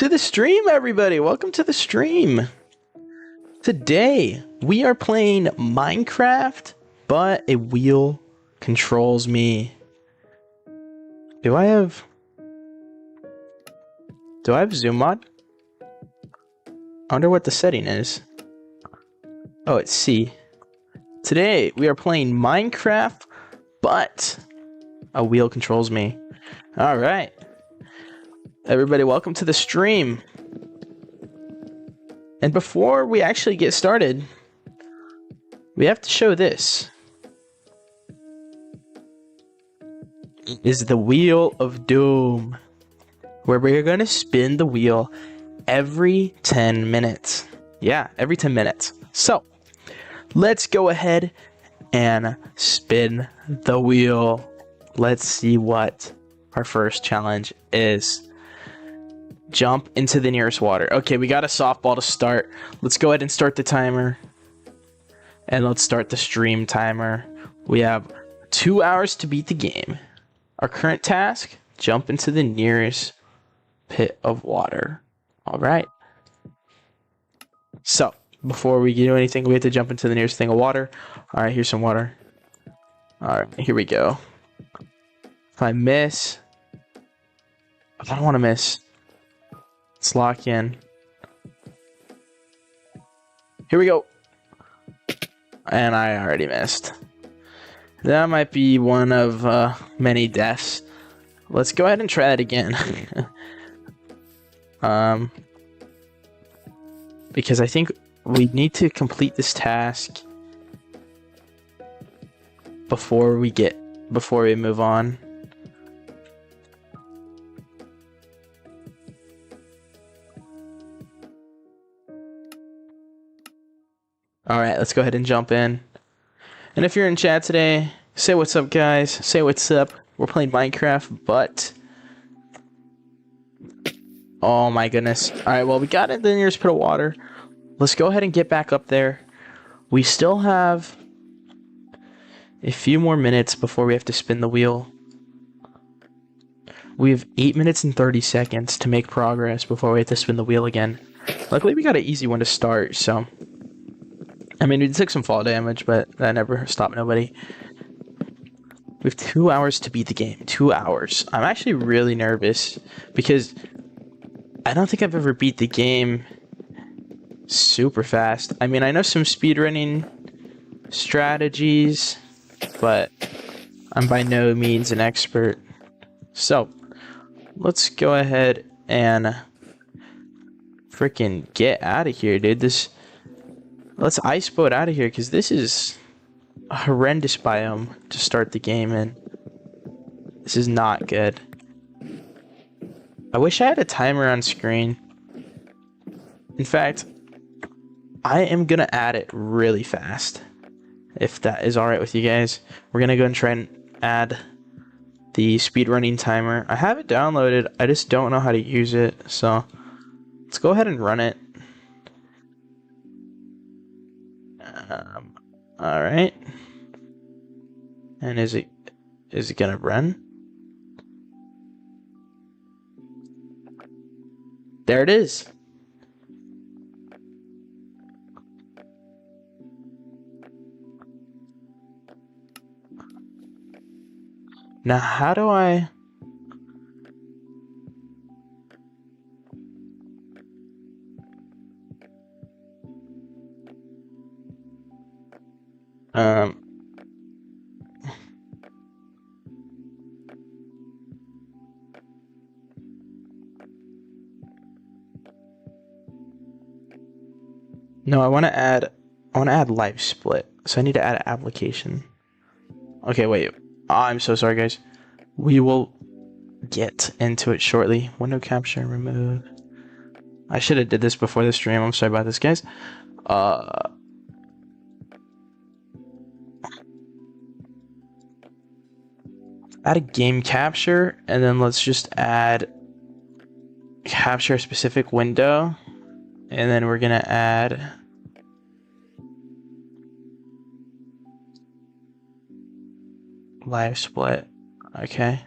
To the stream, everybody! Welcome to the stream! Today, we are playing Minecraft, but a wheel controls me. Do I have zoom mod? I wonder what the setting is. Oh, it's C. Today, we are playing Minecraft, but a wheel controls me. Alright. Everybody, welcome to the stream. And before we actually get started, we have to show this. Is the Wheel of Doom, where we're going to spin the wheel every 10 minutes. Yeah, every 10 minutes. So, let's go ahead and spin the wheel. Let's see what our first challenge is. Jump into the nearest water. Okay, we got a softball to start. Let's go ahead and start the timer. And let's start the stream timer. We have 2 hours to beat the game. Our current task, jump into the nearest pit of water. Alright. So, before we do anything, we have to jump into the nearest thing of water. Alright, here's some water. Alright, here we go. If I miss... I don't want to miss. Let's lock in. Here we go. And I already missed. That might be one of many deaths. Let's go ahead and try that again. Because I think we need to complete this task before we move on. Alright, let's go ahead and jump in. And if you're in chat today, say what's up, guys. Say what's up. We're playing Minecraft, but... oh my goodness. Alright, well, we got in the nearest pit of water. Let's go ahead and get back up there. We still have a few more minutes before we have to spin the wheel. We have 8 minutes and 30 seconds to make progress before we have to spin the wheel again. Luckily, we got an easy one to start, so... I mean, we took some fall damage, but that never stopped nobody. We have 2 hours to beat the game. 2 hours. I'm actually really nervous because I don't think I've ever beat the game super fast. I mean, I know some speedrunning strategies, but I'm by no means an expert. So, let's go ahead and freaking get out of here, dude. Let's ice boat out of here, because this is a horrendous biome to start the game in. This is not good. I wish I had a timer on screen. In fact, I am going to add it really fast, if that is alright with you guys. We're going to go and try and add the speedrunning timer. I have it downloaded, I just don't know how to use it, so let's go ahead and run it. Alright. And is it gonna run? There it is. Now how do I... No, I want to add live split. So I need to add an application. Okay, wait. Oh, I'm so sorry, guys. We will get into it shortly. Window capture, remove. I should have did this before the stream. I'm sorry about this, guys. Add a game capture, and then let's just add capture a specific window, and then we're gonna add live split. Okay.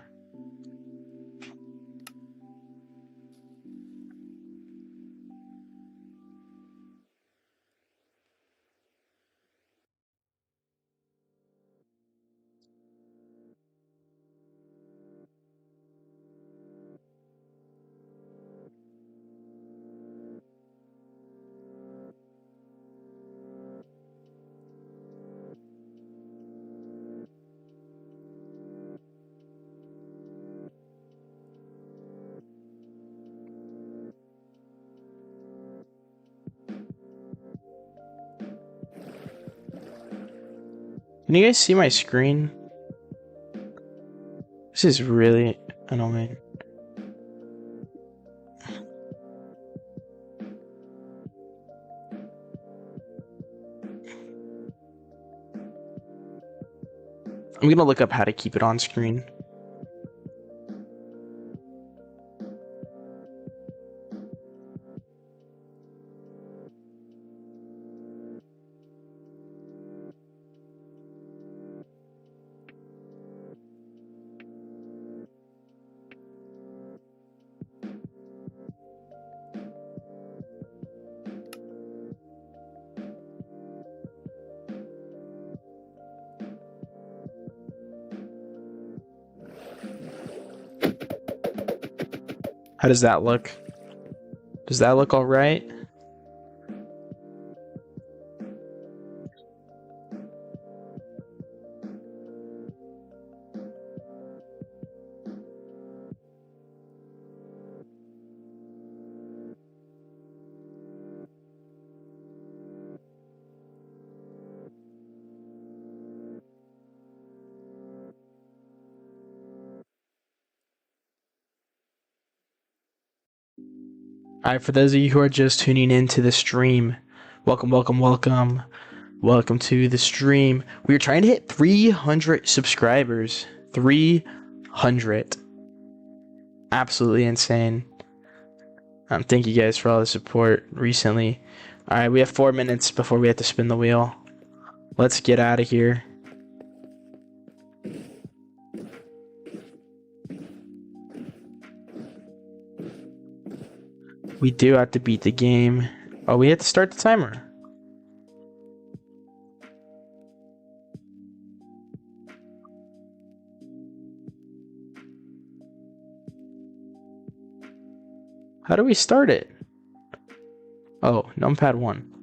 Can you guys see my screen? This is really annoying. I'm gonna look up how to keep it on screen. How does that look? Does that look all right? Alright, for those of you who are just tuning into the stream, welcome, welcome, welcome. Welcome to the stream. We are trying to hit 300 subscribers. 300. Absolutely insane. Thank you guys for all the support recently. Alright, we have 4 minutes before we have to spin the wheel. Let's get out of here. We do have to beat the game. Oh, we have to start the timer. How do we start it? Oh, numpad 1.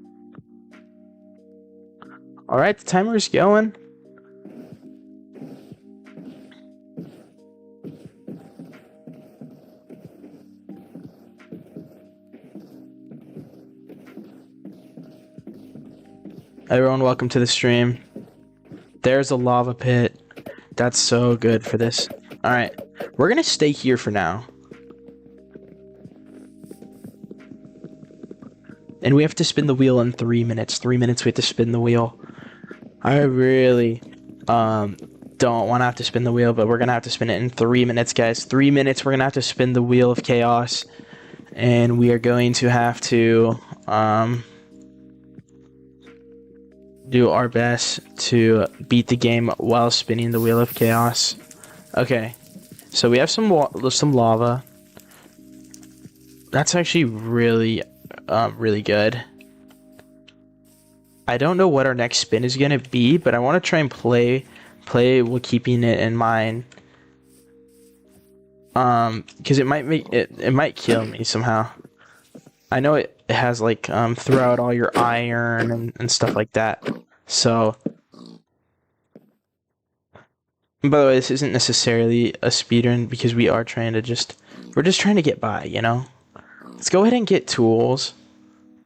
Alright, the timer is going. Everyone, welcome to the stream. There's a lava pit. That's so good for this. Alright, we're gonna stay here for now. And we have to spin the wheel in 3 minutes. 3 minutes we have to spin the wheel. I really don't want to have to spin the wheel, but we're going to have to spin it in 3 minutes, guys. 3 minutes, we're going to have to spin the wheel of chaos. And we are going to have to do our best to beat the game while spinning the wheel of chaos. Okay, so we have some lava. That's actually really good. I don't know what our next spin is gonna be, but I want to try and play while keeping it in mind. Because it might make it might kill me somehow. I know it has like throw out all your iron and stuff like that. So, by the way, this isn't necessarily a speedrun because we're just trying to get by, you know. Let's go ahead and get tools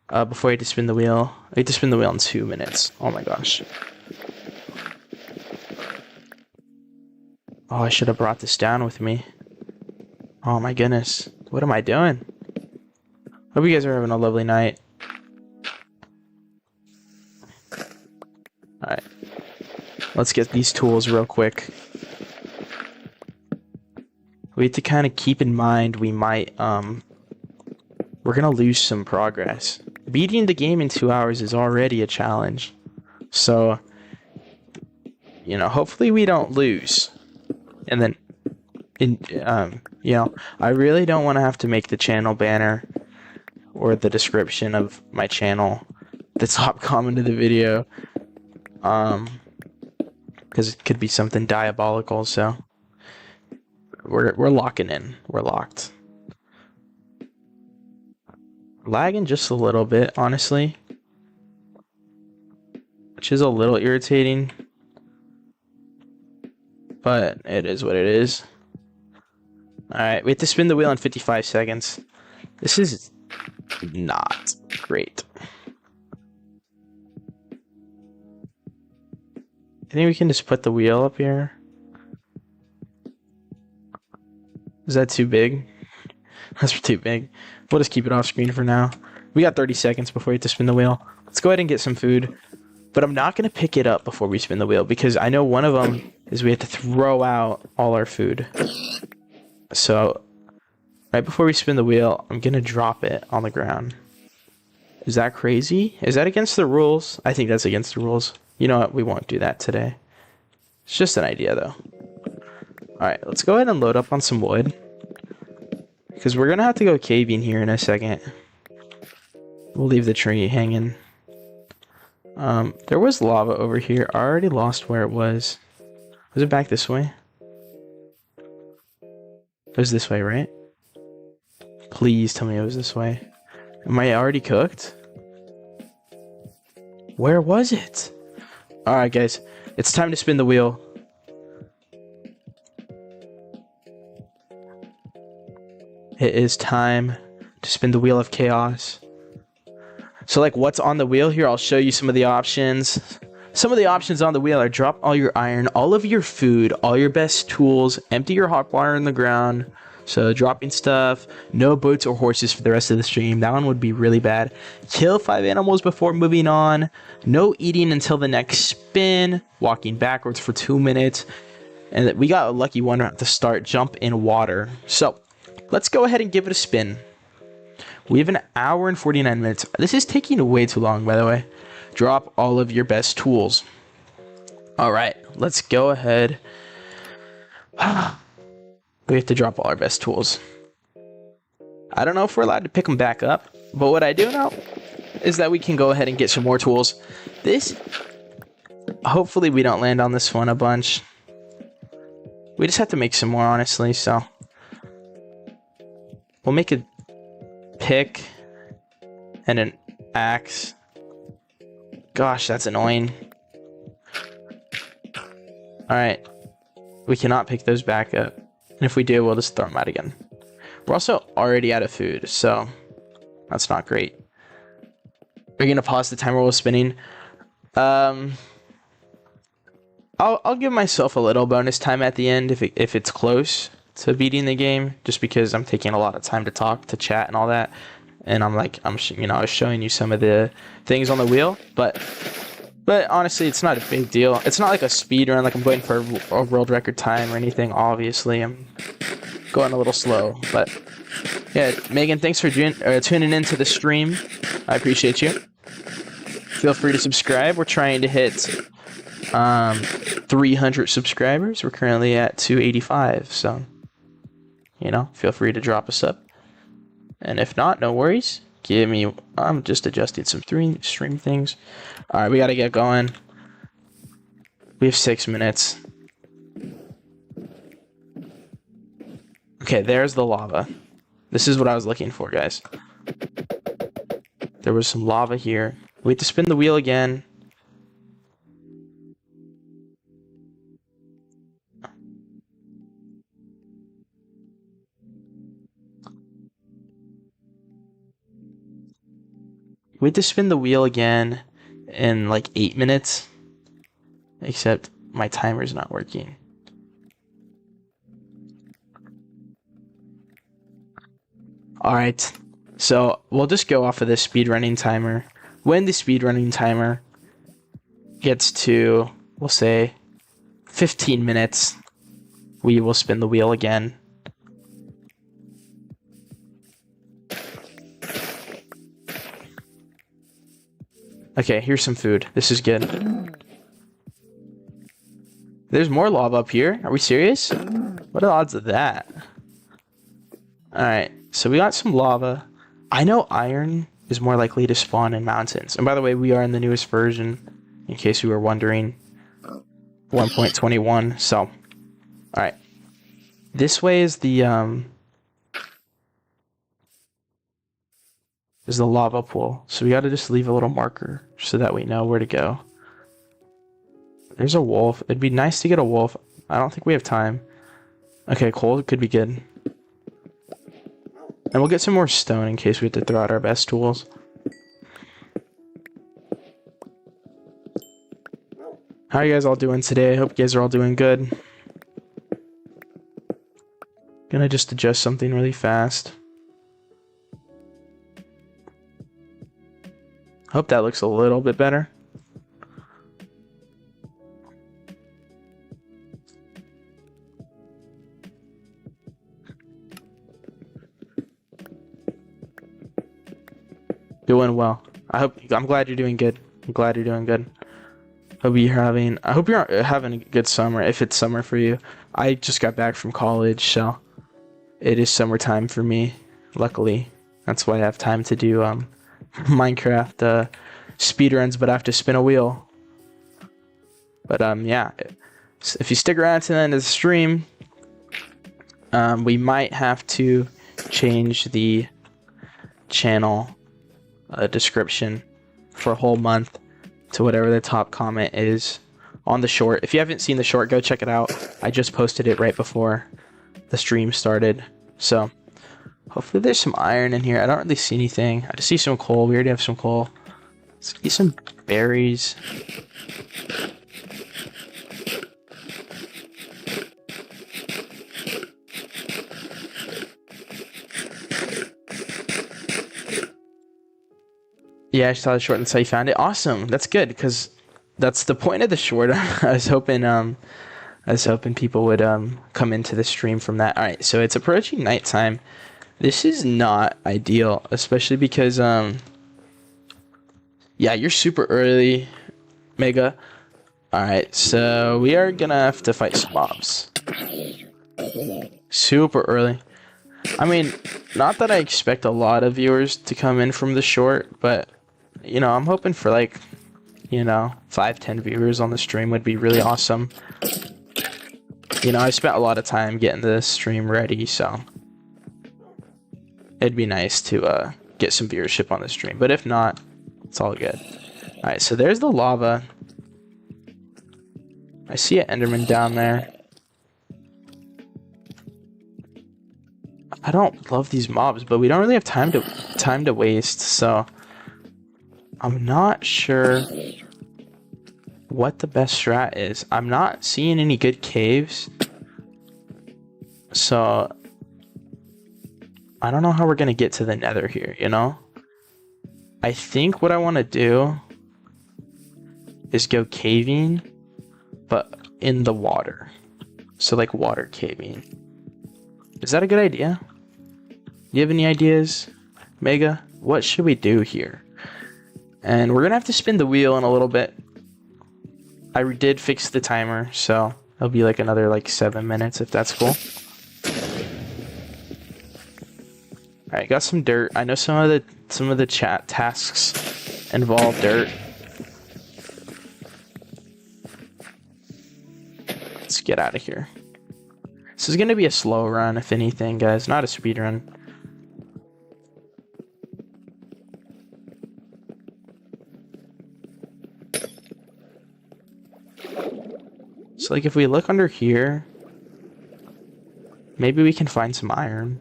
before I have to spin the wheel. I have to spin the wheel in 2 minutes. Oh my gosh. Oh, I should have brought this down with me. Oh my goodness. What am I doing? Hope you guys are having a lovely night. Alright. Let's get these tools real quick. We have to kind of keep in mind we might, we're gonna lose some progress. Beating the game in 2 hours is already a challenge. So, you know, hopefully we don't lose. And then, you know, I really don't want to have to make the channel banner or the description of my channel the top comment of the video. Because it could be something diabolical, so we're locking in. We're locked. Lagging just a little bit, honestly, which is a little irritating, but it is what it is. Alright, we have to spin the wheel in 55 seconds. This is not great. think we can just put the wheel up here? Is that too big? That's too big. We'll just keep it off screen for now. We got 30 seconds before we have to spin the wheel. Let's go ahead and get some food. But I'm not going to pick it up before we spin the wheel because I know one of them is we have to throw out all our food. So, right before we spin the wheel, I'm going to drop it on the ground. Is that crazy? Is that against the rules? I think that's against the rules. You know what? We won't do that today. It's just an idea, though. Alright, let's go ahead and load up on some wood. Because we're going to have to go caving here in a second. We'll leave the tree hanging. There was lava over here. I already lost where it was. Was it back this way? It was this way, right? Please tell me it was this way. Am I already cooked? Where was it? Alright, guys. It's time to spin the wheel. It is time to spin the wheel of chaos. So, like, what's on the wheel here? I'll show you some of the options. Some of the options on the wheel are drop all your iron, all of your food, all your best tools, empty your hot water in the ground. So, dropping stuff, no boats or horses for the rest of the stream. That one would be really bad. Kill 5 animals before moving on. No eating until the next spin. Walking backwards for 2 minutes. And we got a lucky one at the start. Jump in water. So, let's go ahead and give it a spin. We have an hour and 49 minutes. This is taking way too long, by the way. Drop all of your best tools. Alright, let's go ahead. We have to drop all our best tools. I don't know if we're allowed to pick them back up, but what I do know is that we can go ahead and get some more tools. Hopefully we don't land on this one a bunch. We just have to make some more, honestly, so. We'll make a pick and an axe. Gosh, that's annoying. Alright. We cannot pick those back up. And if we do, we'll just throw them out again. We're also already out of food, so that's not great. We're going to pause the timer while spinning. I'll give myself a little bonus time at the end if it's close to beating the game, just because I'm taking a lot of time to talk, to chat, and all that. And I was showing you some of the things on the wheel, but honestly, it's not a big deal. It's not like a speed run, like I'm going for a world record time or anything. Obviously, I'm going a little slow, but yeah, Megan, thanks for tuning into the stream. I appreciate you. Feel free to subscribe. We're trying to hit 300 subscribers. We're currently at 285, so feel free to drop us up. And if not, no worries. I'm just adjusting some stream things. Alright, we gotta get going. We have 6 minutes. Okay, there's the lava. This is what I was looking for, guys. There was some lava here. We have to spin the wheel again. We have to spin the wheel again in like 8 minutes. Except my timer's not working. Alright, so we'll just go off of this speedrunning timer. When the speedrunning timer gets to, we'll say, 15 minutes, we will spin the wheel again. Okay, here's some food. This is good. There's more lava up here. Are we serious? What are the odds of that? Alright, so we got some lava. I know iron is more likely to spawn in mountains. And by the way, we are in the newest version, in case you were wondering. 1.21, so. Alright. This way is the lava pool. So we gotta just leave a little marker so that we know where to go. There's a wolf. It'd be nice to get a wolf. I don't think we have time. Okay, coal could be good. And we'll get some more stone in case we have to throw out our best tools. How are you guys all doing today? I hope you guys are all doing good. Gonna just adjust something really fast. Hope that looks a little bit better. Doing well. I'm glad you're doing good. I'm glad you're doing good. I hope you're having a good summer, if it's summer for you. I just got back from college, so it is summertime for me, luckily. That's why I have time to do Minecraft speedruns, but I have to spin a wheel. But yeah, if you stick around to the end of the stream, we might have to change the channel description for a whole month to whatever the top comment is on the short. If you haven't seen the short, go check it out. I just posted it right before the stream started. So hopefully there's some iron in here. I don't really see anything. I just see some coal. We already have some coal. Let's get some berries. Yeah, I saw the short and saw you found it. Awesome. That's good, because that's the point of the short. I was hoping people would come into the stream from that. All right, so it's approaching nighttime. This is not ideal, especially because yeah, you're super early, Mega. All right, so we are gonna have to fight some mobs. Super early. I mean, not that I expect a lot of viewers to come in from the short, but you know, I'm hoping for like, you know, 5-10 viewers on the stream would be really awesome. You know, I spent a lot of time getting the stream ready, so it'd be nice to get some viewership on the stream. But if not, it's all good. Alright, so there's the lava. I see an Enderman down there. I don't love these mobs, but we don't really have time to waste, so I'm not sure what the best strat is. I'm not seeing any good caves, so I don't know how we're gonna get to the Nether here, you know? I think what I want to do is go caving, but in the water. So like water caving. Is that a good idea? You have any ideas, Mega? What should we do here? And we're gonna have to spin the wheel in a little bit. I did fix the timer, so it'll be like another like 7 minutes if that's cool. Alright, got some dirt. I know some of the chat tasks involve dirt. Let's get out of here. This is gonna be a slow run, if anything, guys, not a speed run. So like if we look under here, maybe we can find some iron.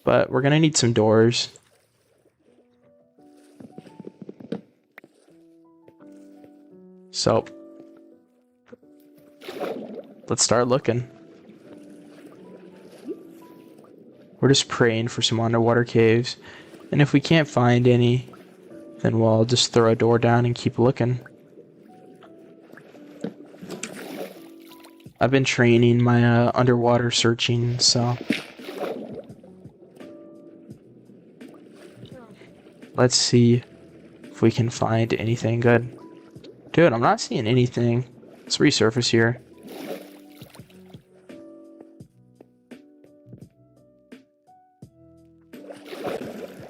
But we're gonna need some doors. So let's start looking. We're just praying for some underwater caves. And if we can't find any, then we'll just throw a door down and keep looking. I've been training my underwater searching, so let's see if we can find anything good. Dude, I'm not seeing anything. Let's resurface here.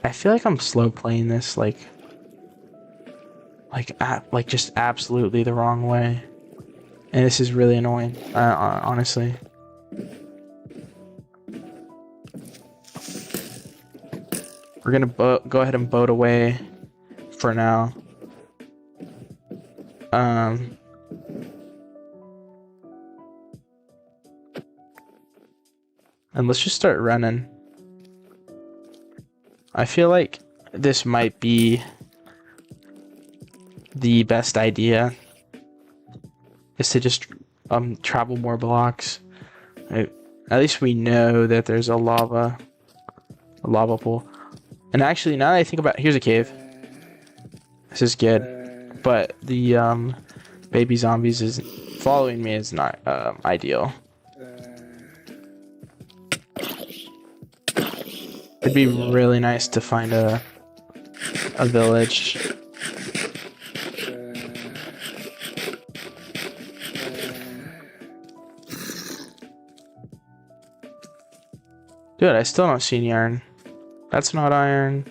I feel like I'm slow playing this, like just absolutely the wrong way. And this is really annoying, honestly. We're gonna go ahead and boat away for now. And let's just start running. I feel like this might be the best idea is to just travel more blocks. Right? At least we know that there's a lava pool. And actually, now that I think about it, here's a cave. This is good, but the baby zombies is following me is not ideal. It'd be really nice to find a village. Dude, I still don't see any iron. That's not iron.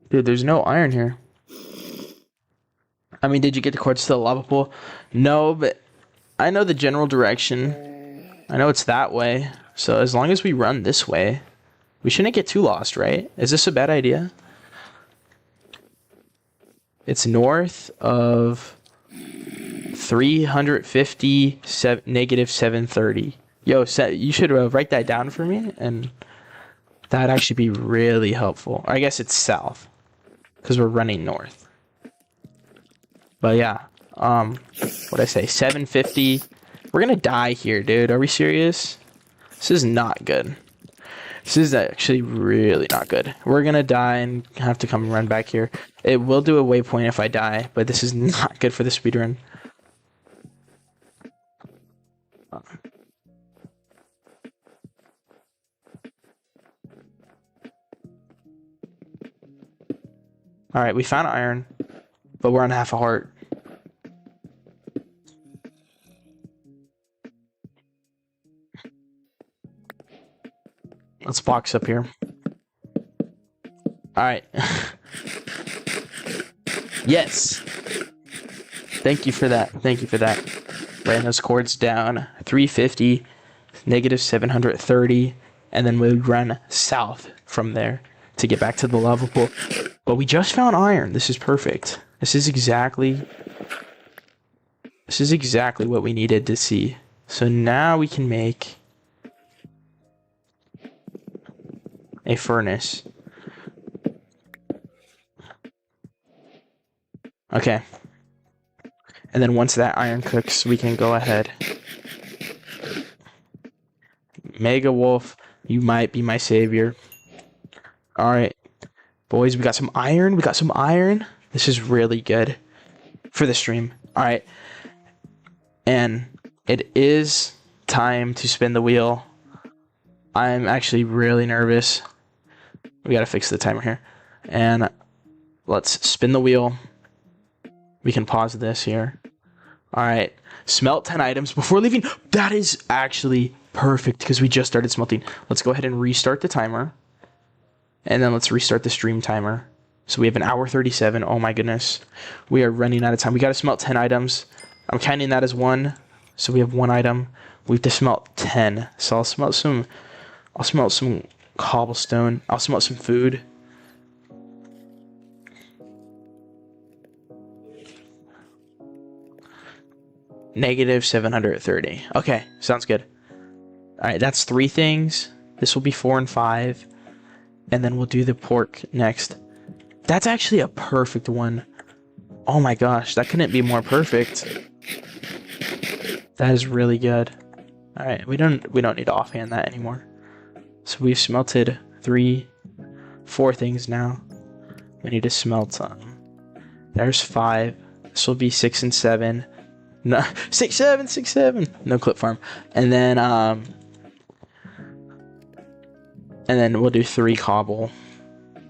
Dude, there's no iron here. I mean, did you get the quartz to the lava pool? No, but I know the general direction. I know it's that way. So as long as we run this way, we shouldn't get too lost, right? Is this a bad idea? It's north of 350, negative 730. Yo, you should write that down for me, and that'd actually be really helpful. I guess it's south, because we're running north. But yeah, what'd I say? 750. We're gonna die here, dude. Are we serious? This is not good. This is actually really not good. We're gonna die and have to come and run back here. It will do a waypoint if I die, but this is not good for the speedrun. Alright, we found iron, but we're on half a heart. Let's box up here. Alright. Yes! Thank you for that. Thank you for that. Laying those cords down. 350, negative 730, and then we run south from there to get back to the lava pool. But we just found iron. This is perfect. This is exactly what we needed to see. So now we can make a furnace. Okay. And then once that iron cooks, we can go ahead. Mega Wolf, you might be my savior. Alright. Boys, we got some iron. We got some iron. This is really good for the stream. Alright. And it is time to spin the wheel. I'm actually really nervous. We gotta fix the timer here. And let's spin the wheel. We can pause this here. Alright. Smelt 10 items before leaving. That is actually perfect because we just started smelting. Let's go ahead and restart the timer. And then let's restart the stream timer. So we have an hour 37. Oh my goodness. We are running out of time. We gotta smelt 10 items. I'm counting that as one. So we have one item. We have to smelt 10. So I'll smelt some cobblestone. I'll smelt some food. Negative 730. Okay, sounds good. Alright, that's 3 things. This will be 4 and 5. And then we'll do the pork next. That's actually a perfect one. Oh my gosh, that couldn't be more perfect. That is really good. Alright, we don't need to offhand that anymore. So we've smelted 4 things now. We need to smelt there's 5. This will be 6 and 7. No, 6, 7. No clip farm. And then we'll do 3 cobble.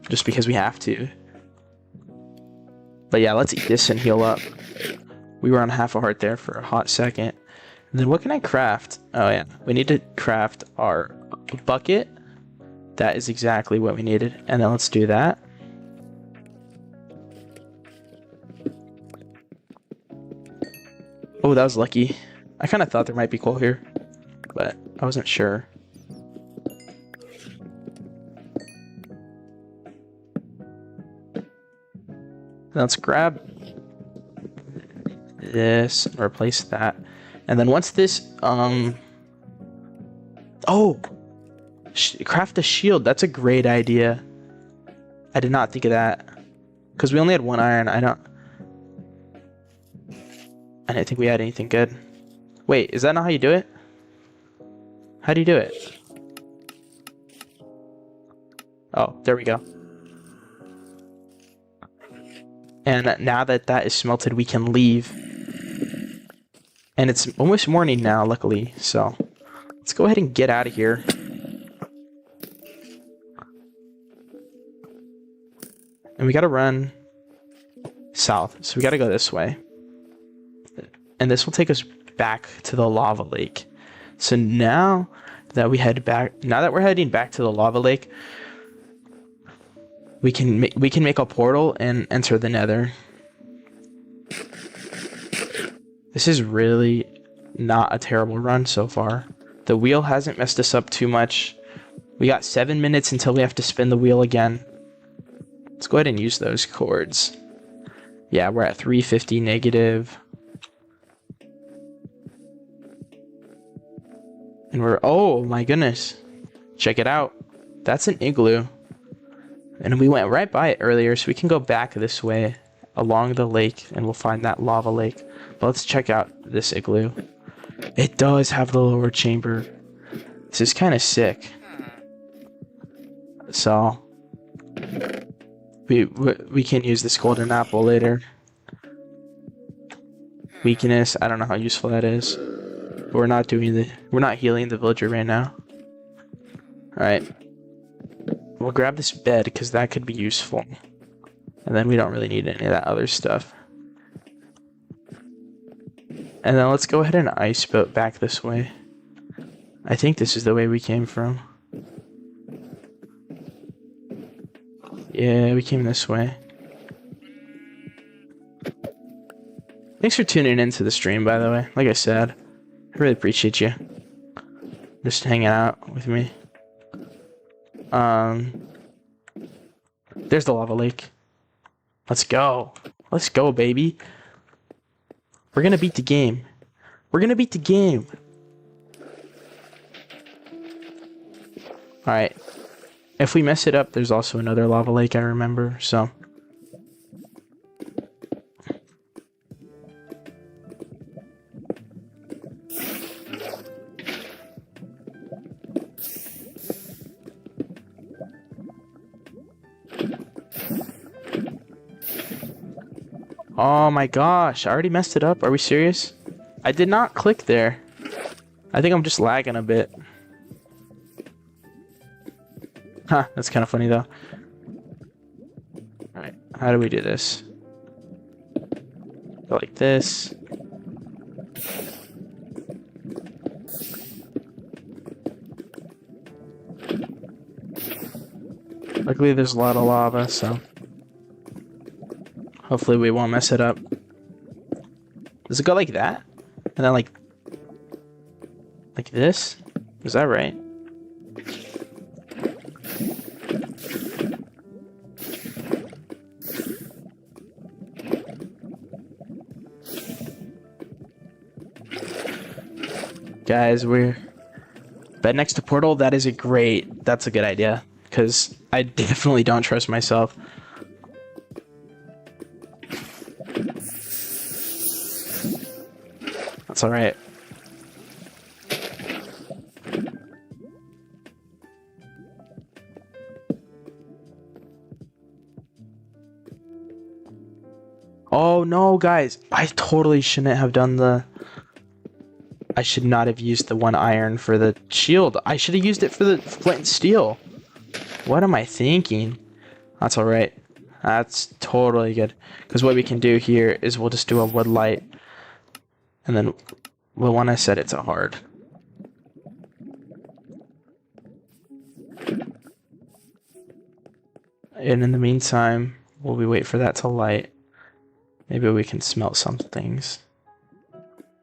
Just because we have to. But yeah, let's eat this and heal up. We were on half a heart there for a hot second. And then what can I craft? Oh yeah, we need to craft our bucket. That is exactly what we needed. And then let's do that. Oh, that was lucky. I kind of thought there might be coal here, but I wasn't sure. Let's grab this and replace that. And then once this, craft a shield. That's a great idea. I did not think of that. Because we only had 1 iron. I didn't think we had anything good. Wait, is that not how you do it? How do you do it? Oh, there we go. And now that that is smelted, we can leave. And it's almost morning now, luckily. So let's go ahead and get out of here. And we gotta run south. So we gotta go this way. And this will take us back to the lava lake. So now that we're heading back to the lava lake, we can make a portal and enter the Nether. This is really not a terrible run so far. The wheel hasn't messed us up too much. We got 7 minutes until we have to spin the wheel again. Let's go ahead and use those cords. Yeah, we're at 350 negative. And we're, oh my goodness. Check it out. That's an igloo. And we went right by it earlier, so we can go back this way along the lake and we'll find that lava lake. But let's check out this igloo. It does have the lower chamber. This is kind of sick. So we can use this golden apple later. Weakness, I don't know how useful that is. But we're not healing the villager right now. Alright. We'll grab this bed because that could be useful. And then we don't really need any of that other stuff. And then let's go ahead and ice boat back this way. I think this is the way we came from. Yeah, we came this way. Thanks for tuning into the stream, by the way. Like I said, I really appreciate you just hanging out with me. There's the lava lake. Let's go. Let's go, baby. We're gonna beat the game. We're gonna beat the game. Alright. If we mess it up, there's also another lava lake, I remember, so. Oh my gosh, I already messed it up. Are we serious? I did not click there. I think I'm just lagging a bit. Huh, that's kind of funny though. Alright, how do we do this? Go like this. Luckily there's a lot of lava, so hopefully we won't mess it up. Does it go like that? And then like this? Is that right? Guys, we're bed next to portal. That's a good idea. Because I definitely don't trust myself. That's alright. Oh no, guys. I totally shouldn't have done the... I should not have used the 1 iron for the shield. I should have used it for the flint and steel. What am I thinking? That's alright. That's totally good. Because what we can do here is we'll just do a wood light. And then we'll want to set it to hard. And in the meantime, while we wait for that to light, maybe we can smelt some things.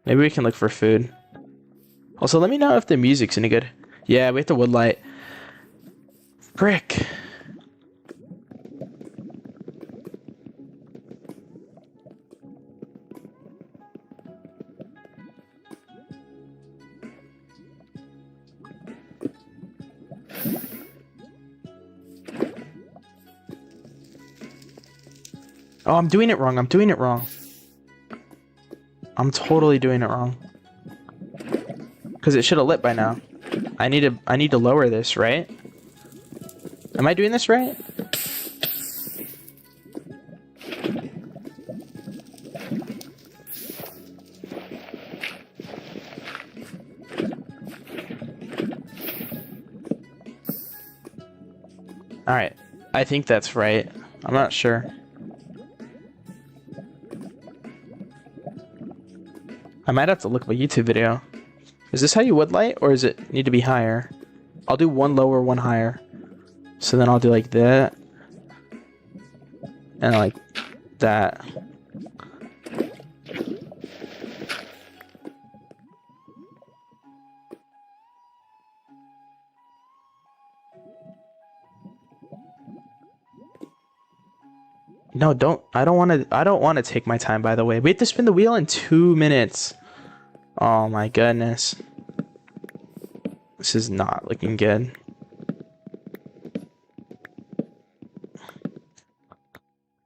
Maybe we can look for food. Also, let me know if the music's any good. Yeah, we have the wood light. Frick. Oh, I'm doing it wrong. I'm doing it wrong. I'm totally doing it wrong. Because it should have lit by now. I need to lower this, right? Am I doing this right? Alright. I think that's right. I'm not sure. I might have to look up a YouTube video. Is this how you wood light, or does it need to be higher? I'll do one lower, one higher. So then I'll do like that. And like that. No, I don't want to take my time, by the way. We have to spin the wheel in 2 minutes. Oh my goodness. This is not looking good.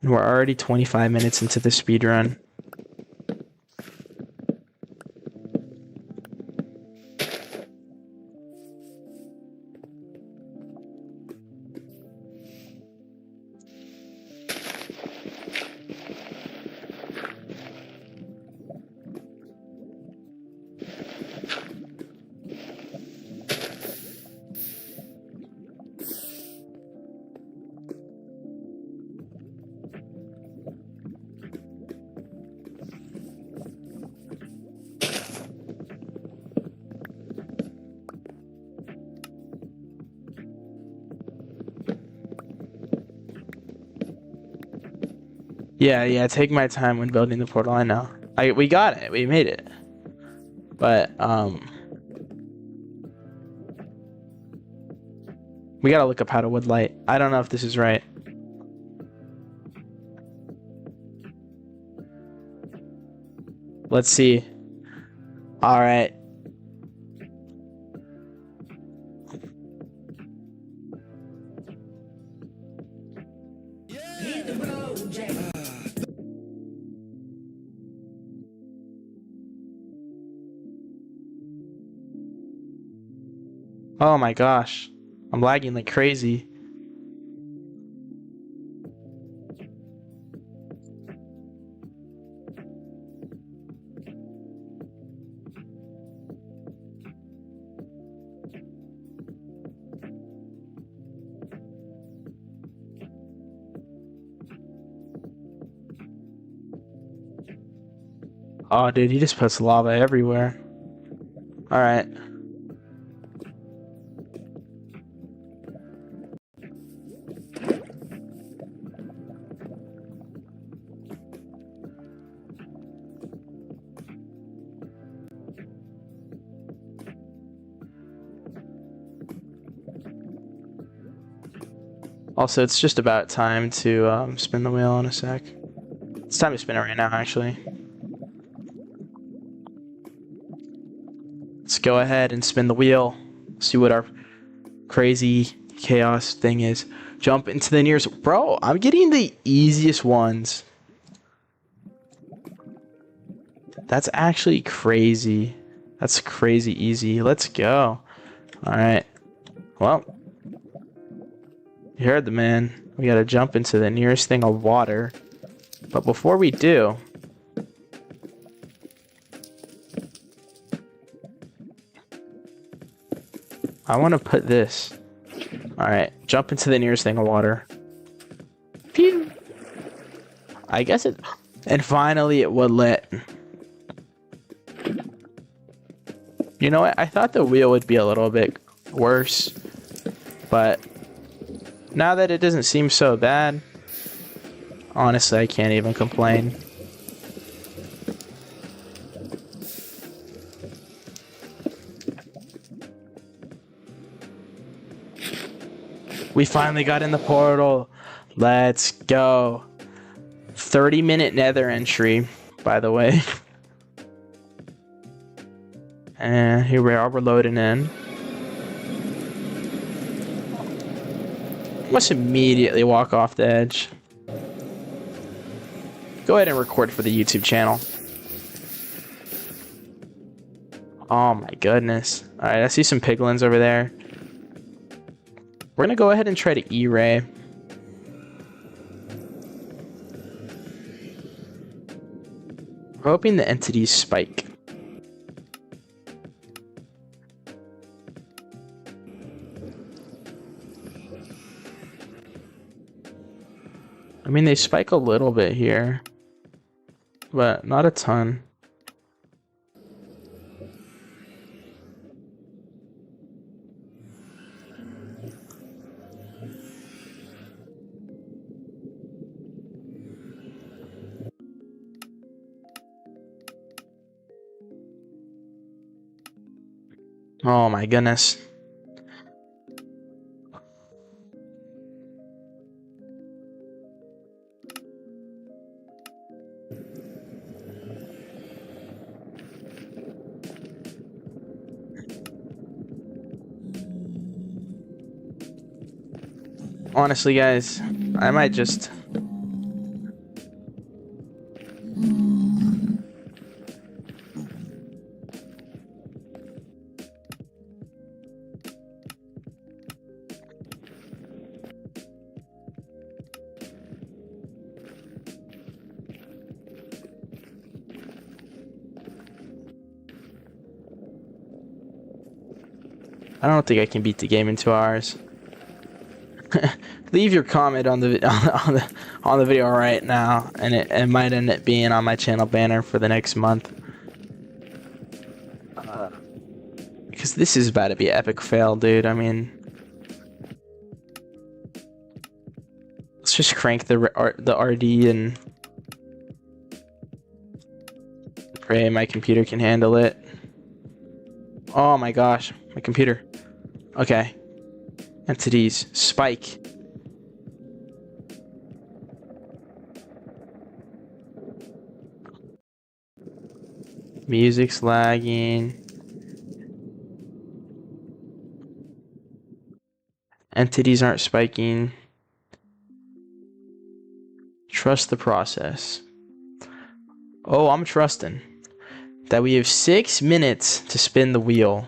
We're already 25 minutes into the speed run. Yeah, take my time when building the portal, I know. We got it, we made it. But, we gotta look up how to wood light. I don't know if this is right. Let's see. Alright. Oh my gosh. I'm lagging like crazy. Oh, dude, he just puts lava everywhere. Alright. Also, it's just about time to spin the wheel in a sec. It's time to spin it right now, actually. Let's go ahead and spin the wheel. See what our crazy chaos thing is. Jump into the nearest... Bro, I'm getting the easiest ones. That's actually crazy. That's crazy easy. Let's go. Alright. Well... You heard the man. We gotta jump into the nearest thing of water. But before we do... I want to put this. Alright, jump into the nearest thing of water. Pew! I guess it... And finally it would lit. You know what? I thought the wheel would be a little bit worse. But... now that it doesn't seem so bad, honestly, I can't even complain. We finally got in the portal. Let's go. 30-minute Nether entry, by the way. And here we are, we're loading in. Let's immediately walk off the edge. go ahead and record for the YouTube channel. Oh my goodness. Alright, I see some piglins over there. We're gonna go ahead and try to E-ray. We're hoping the entities spike. I mean, they spike a little bit here, but not a ton. Oh my goodness. Honestly, guys, I might just... I don't think I can beat the game in 2 hours. Leave your comment on the on the video right now, and it might end up being on my channel banner for the next month. Because this is about to be an epic fail, dude. I mean, let's just crank the RD and pray my computer can handle it. Oh my gosh, my computer. Okay. Entities. Spike. Music's lagging. Entities aren't spiking. Trust the process. Oh, I'm trusting that we have 6 minutes to spin the wheel.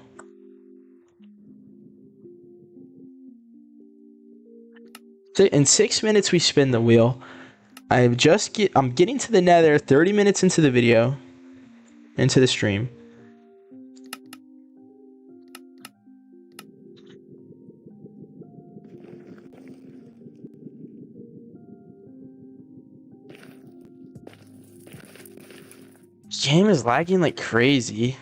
In 6 minutes we spin the wheel. I'm getting to the Nether 30 minutes into the video, into the stream. Game is lagging like crazy.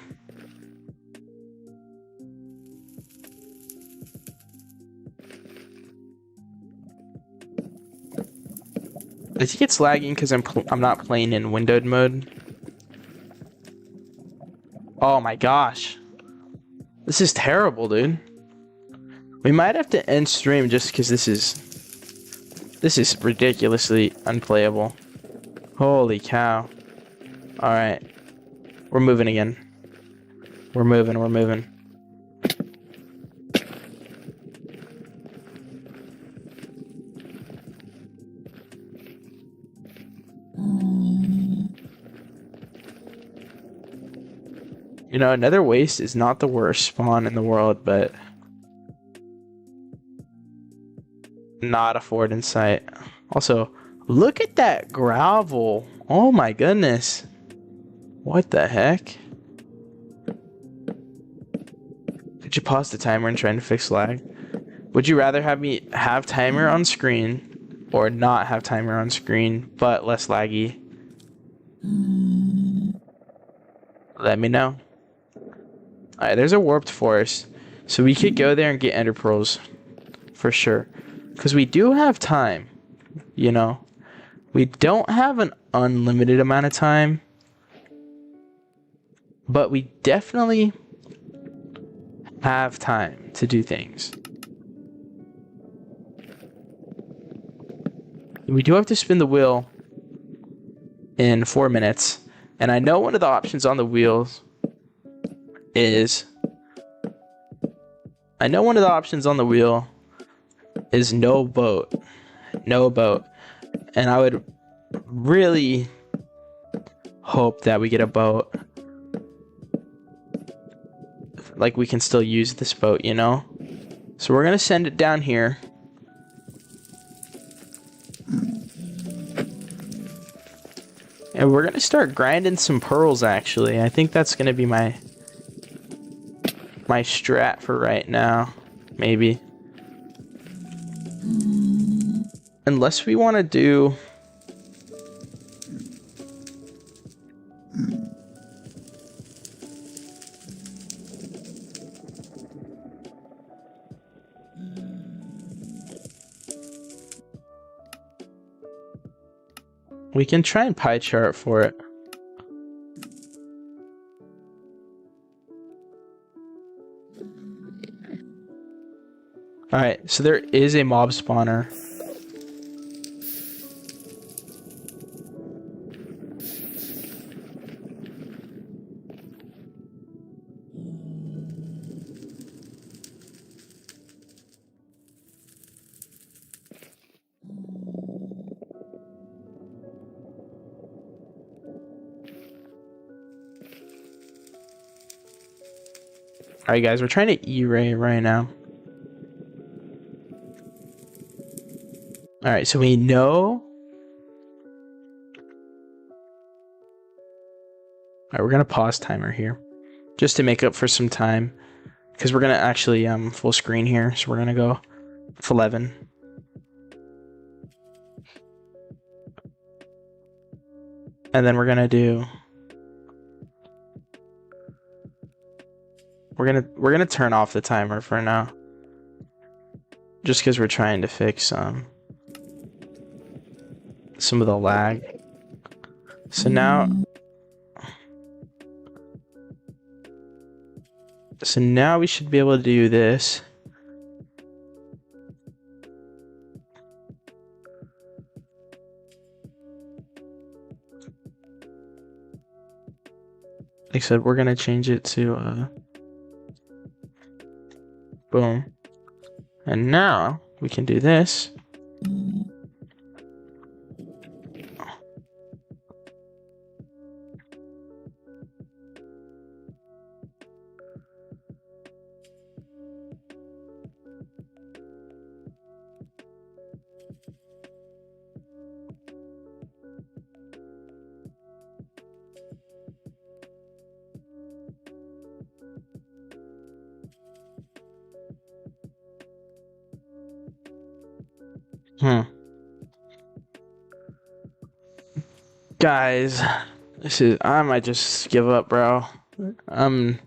I think it's lagging because I'm not playing in windowed mode. Oh my gosh. This is terrible, dude. We might have to end stream just because this is ridiculously unplayable. Holy cow. Alright. We're moving again. We're moving. You know, Nether Waste is not the worst spawn in the world, but not a fort in sight. Also, look at that gravel. Oh my goodness. What the heck? Could you pause the timer and try to fix lag? Would you rather have me have timer on screen or not have timer on screen but less laggy? Let me know. Alright, there's a warped forest. So we could go there and get ender pearls. For sure. Because we do have time. You know. We don't have an unlimited amount of time. But we definitely have time to do things. We do have to spin the wheel in 4 minutes. And I know one of the options on the wheels is... no boat. No boat. And I would really hope that we get a boat. Like, we can still use this boat, you know? So we're gonna send it down here. And we're gonna start grinding some pearls, actually. I think that's gonna be my strat for right now. Maybe. Unless we want to do... We can try and pie chart for it. Alright, so there is a mob spawner. Alright guys, we're trying to E-ray right now. Alright, so we know... Alright, we're gonna pause timer here. Just to make up for some time. Because we're gonna actually full screen here, so we're gonna go with 11. And then we're gonna do... We're gonna turn off the timer for now. Just because we're trying to fix some of the lag. So now we should be able to do this. Like I said, we're gonna change it to boom. And now we can do this. Guys, I might just give up, bro. I'm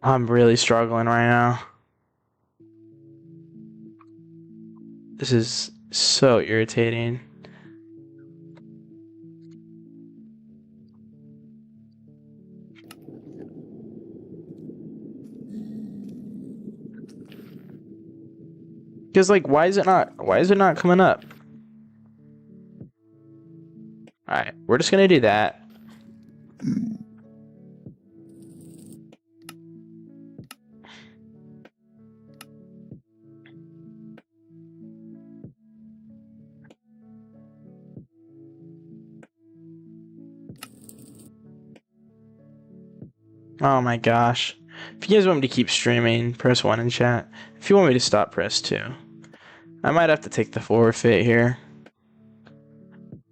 really struggling right now. This is so irritating. Because like, why is it not coming up? Alright, we're just gonna do that. Oh my gosh. If you guys want me to keep streaming, press 1 in chat. If you want me to stop, press 2. I might have to take the forfeit here.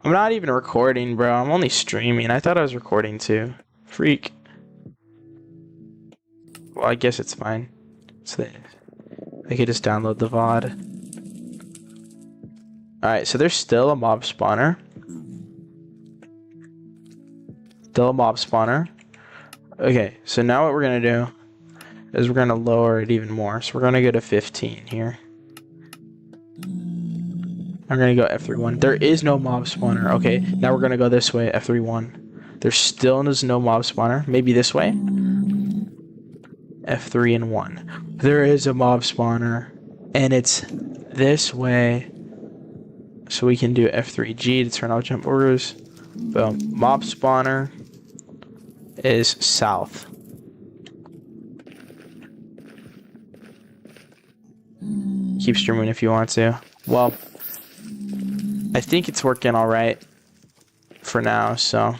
I'm not even recording, bro. I'm only streaming. I thought I was recording too. Freak. Well, I guess it's fine. So I could just download the VOD. Alright, so there's still a mob spawner. Still a mob spawner. Okay, so now what we're going to do is we're going to lower it even more. So we're going to go to 15 here. I'm going to go F3-1. There is no mob spawner. Okay, now we're going to go this way, F3-1. There still is no mob spawner. Maybe this way? F3 and 1. There is a mob spawner, and it's this way. So we can do F3G to turn off jump orders. Boom. Mob spawner is south. Keep streaming if you want to. Well, I think it's working all right for now, so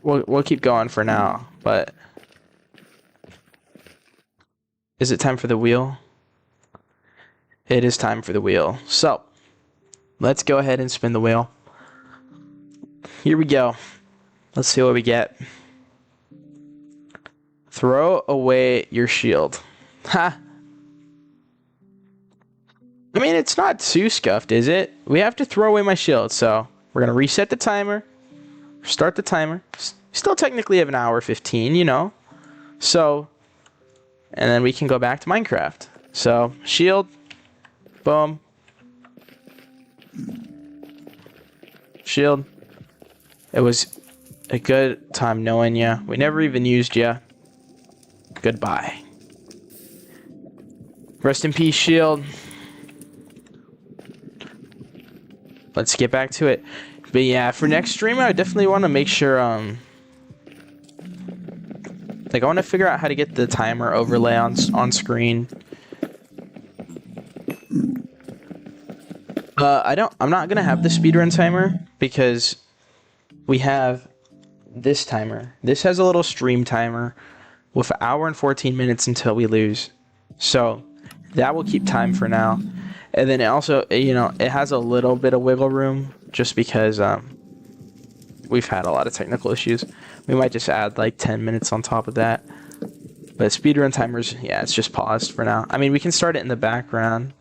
we'll keep going for now. But is it time for the wheel? It is time for the wheel. So let's go ahead and spin the wheel. Here we go. Let's see what we get. Throw away your shield. Ha! I mean, it's not too scuffed, is it? We have to throw away my shield, so we're going to reset the timer. Start the timer. Still technically have an hour 15, you know. So, and then we can go back to Minecraft. So, shield. Boom. Shield. It was a good time knowing ya. We never even used ya. Goodbye. Rest in peace, shield. Let's get back to it. But yeah, for next stream, I definitely want to make sure, like, I want to figure out how to get the timer overlay on screen. I'm not gonna have the speedrun timer because we have this timer. This has a little stream timer with an hour and 14 minutes until we lose. So that will keep time for now. And then it also, you know, it has a little bit of wiggle room just because we've had a lot of technical issues. We might just add like 10 minutes on top of that. But speedrun timers, yeah, it's just paused for now. I mean, we can start it in the background.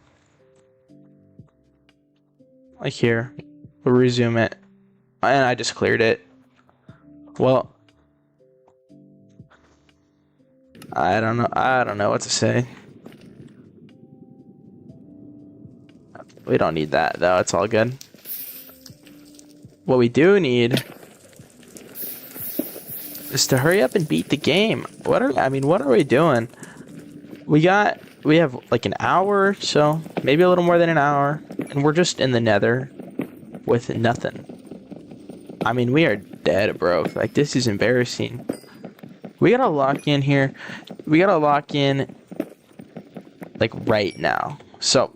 Like here. We'll resume it. And I just cleared it. Well, I don't know what to say. We don't need that though, it's all good. What we do need is to hurry up and beat the game. What are we doing? We have like an hour, so maybe a little more than an hour, and we're just in the Nether with nothing. I mean, we are dead broke. Like, this is embarrassing. We gotta lock in here. We gotta lock in like right now. So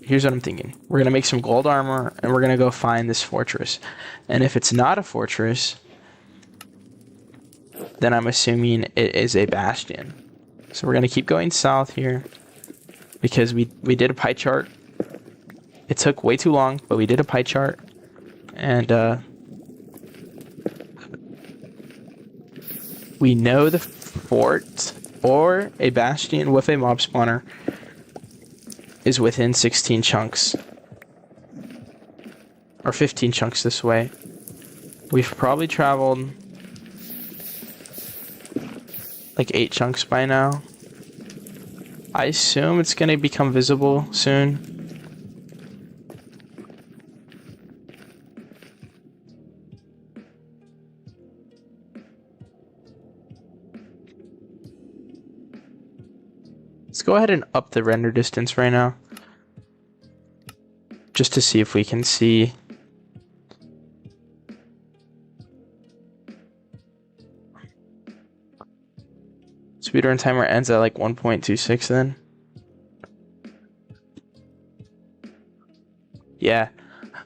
here's what I'm thinking. We're going to make some gold armor, and we're going to go find this fortress. And if it's not a fortress, then I'm assuming it is a bastion. So we're going to keep going south here, because we did a pie chart. It took way too long, but we did a pie chart. And we know the fort or a bastion with a mob spawner is within 16 chunks. Or 15 chunks this way. We've probably traveled like 8 chunks by now. I assume it's gonna become visible soon. Let's go ahead and up the render distance right now. Just to see if we can see. Speedrun timer ends at like 1.26 then. Yeah.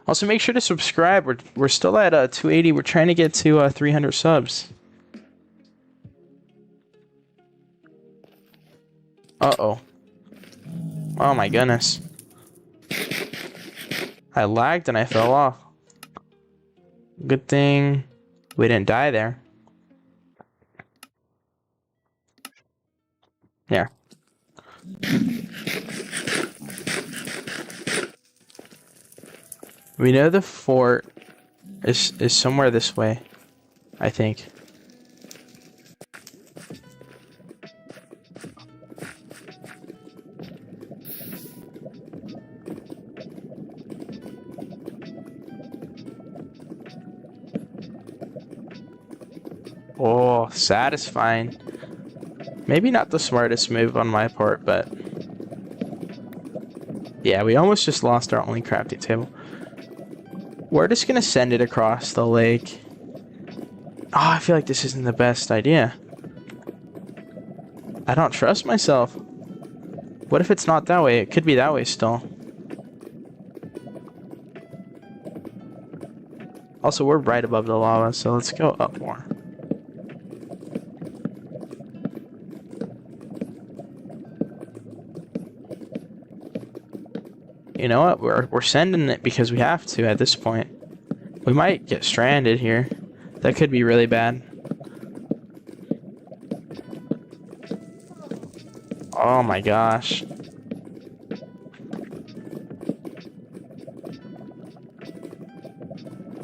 Also make sure to subscribe. We're still at 280. We're trying to get to 300 subs. Uh-oh. Oh my goodness. I lagged and I fell off. Good thing we didn't die there. Yeah. We know the fort is somewhere this way, I think. Oh, satisfying. Maybe not the smartest move on my part, but yeah, we almost just lost our only crafting table. We're just gonna send it across the lake. Oh, I feel like this isn't the best idea. I don't trust myself. What if it's not that way? It could be that way still. Also, we're right above the lava, so let's go up more. You know what? We're sending it because we have to at this point. We might get stranded here. That could be really bad. Oh my gosh.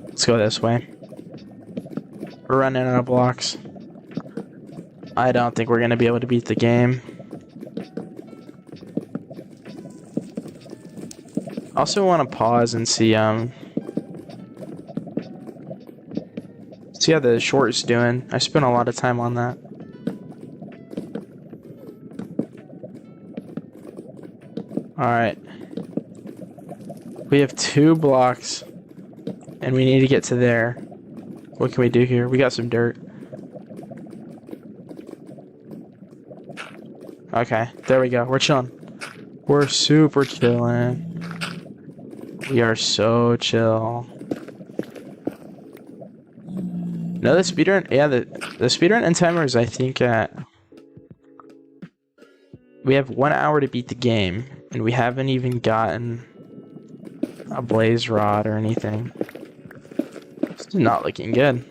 Let's go this way. We're running out of blocks. I don't think we're gonna be able to beat the game. Also want to pause and see how the short's doing. I spent a lot of time on that. Alright. We have 2 blocks and we need to get to there. What can we do here? We got some dirt. Okay, there we go. We're chilling. We're super chilling. We are so chill. No, the speedrun, yeah, the speedrun end timer is, I think, we have 1 hour to beat the game, and we haven't even gotten a blaze rod or anything. This is not looking good.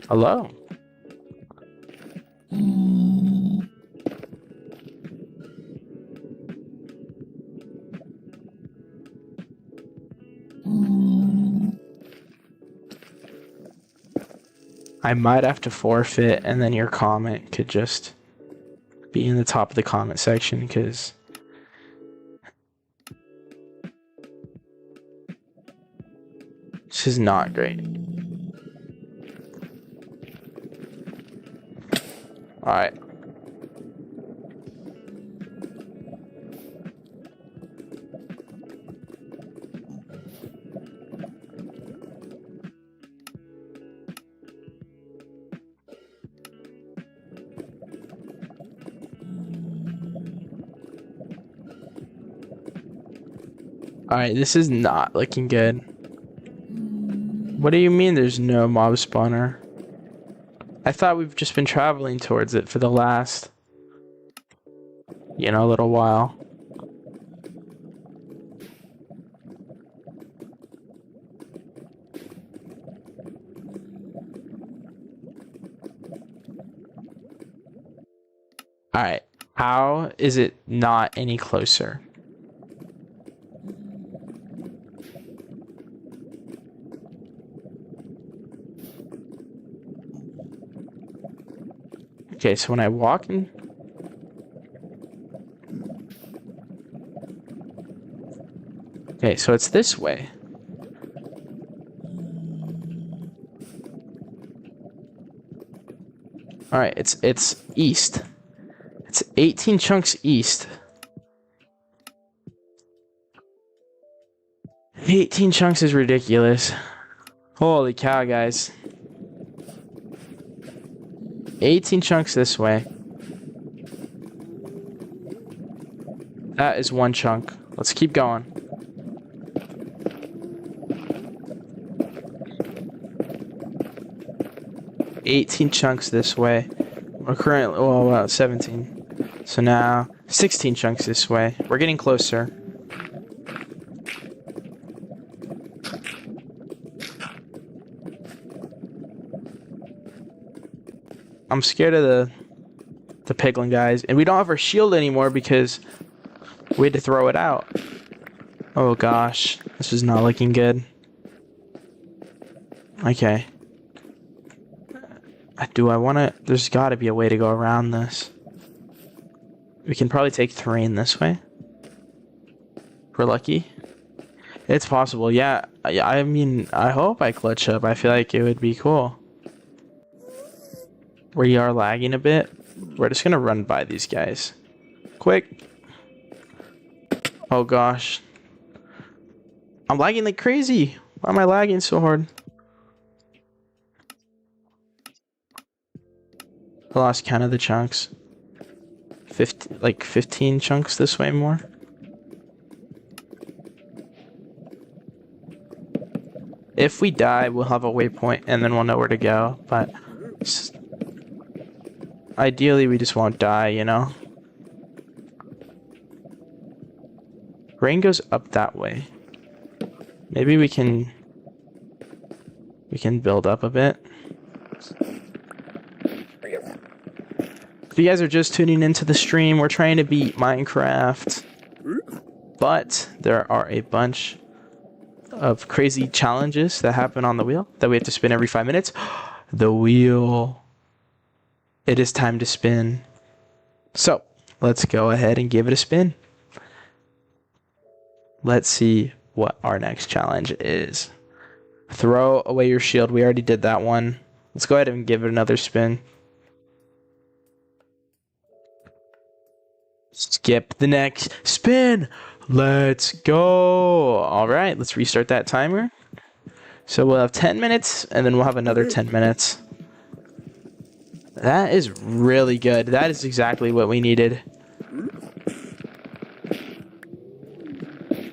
Hello? I might have to forfeit, and then your comment could just be in the top of the comment section, because this is not great. Alright. Alright, this is not looking good. What do you mean there's no mob spawner? I thought we've just been traveling towards it for the last, little while. Alright, how is it not any closer? Okay, so when I walk in... Okay, so it's this way. Alright, it's east. It's 18 chunks east. 18 chunks is ridiculous. Holy cow, guys. 18 chunks this way. That is 1 chunk. Let's keep going. $18 chunks this way. We're currently, well, 17. So now 16 chunks this way. We're getting closer. I'm scared of the piglin guys, and we don't have our shield anymore because we had to throw it out. Oh gosh, this is not looking good. Okay. Do I want to... There's got to be a way to go around this. We can probably take terrain this way. If we're lucky. It's possible, yeah. I mean, I hope I clutch up. I feel like it would be cool. We are lagging a bit. We're just gonna run by these guys. Quick. Oh gosh. I'm lagging like crazy. Why am I lagging so hard? I lost count of the chunks. 15 chunks this way more. If we die, we'll have a waypoint and then we'll know where to go, but ideally we just won't die, you know? Rain goes up that way. Maybe we can build up a bit. If you guys are just tuning into the stream, we're trying to beat Minecraft, but there are a bunch of crazy challenges that happen on the wheel that we have to spin every 5 minutes. The wheel. It is time to spin. So, let's go ahead and give it a spin. Let's see what our next challenge is. Throw away your shield. We already did that one. Let's go ahead and give it another spin. Skip the next spin. Let's go. All right, let's restart that timer. So we'll have 10 minutes and then we'll have another 10 minutes. That is really good. That is exactly what we needed.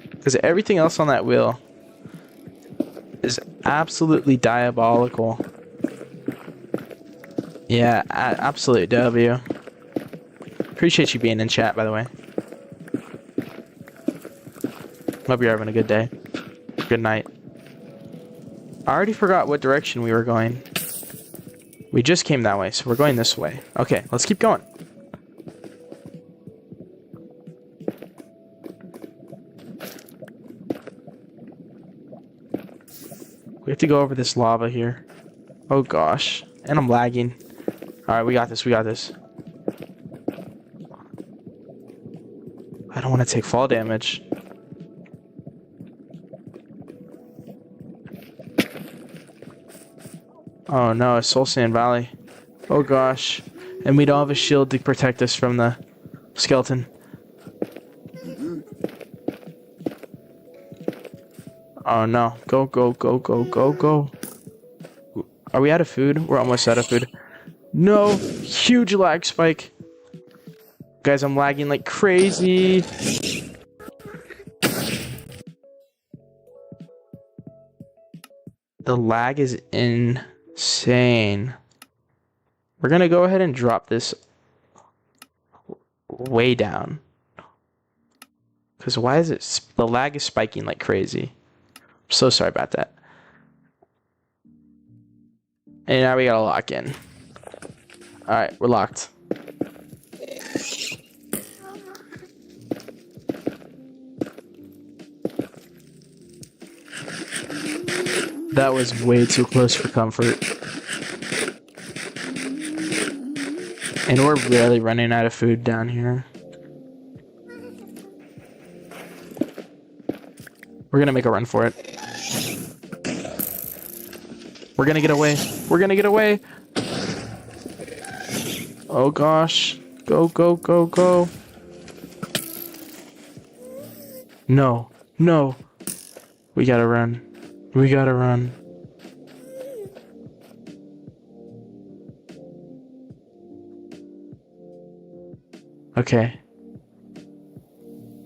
Because everything else on that wheel is absolutely diabolical. Yeah, absolute W. Appreciate you being in chat, by the way. Hope you're having a good day. Good night. I already forgot what direction we were going. We just came that way, so we're going this way. Okay, let's keep going. We have to go over this lava here. Oh gosh. And I'm lagging. Alright, we got this, we got this. I don't want to take fall damage. Oh no, it's Soul Sand Valley. Oh gosh. And we don't have a shield to protect us from the skeleton. Oh no. Go, go, go, go, go, go. Are we out of food? We're almost out of food. No! Huge lag spike. Guys, I'm lagging like crazy. The lag is insane. We're gonna go ahead and drop this way down. Because why is it... The lag is spiking like crazy. I'm so sorry about that. And now we gotta lock in. Alright, we're locked. That was way too close for comfort. And we're really running out of food down here. We're gonna make a run for it. We're gonna get away. We're gonna get away. Oh gosh. Go, go, go, go. No. No. We gotta run. We gotta run. Okay.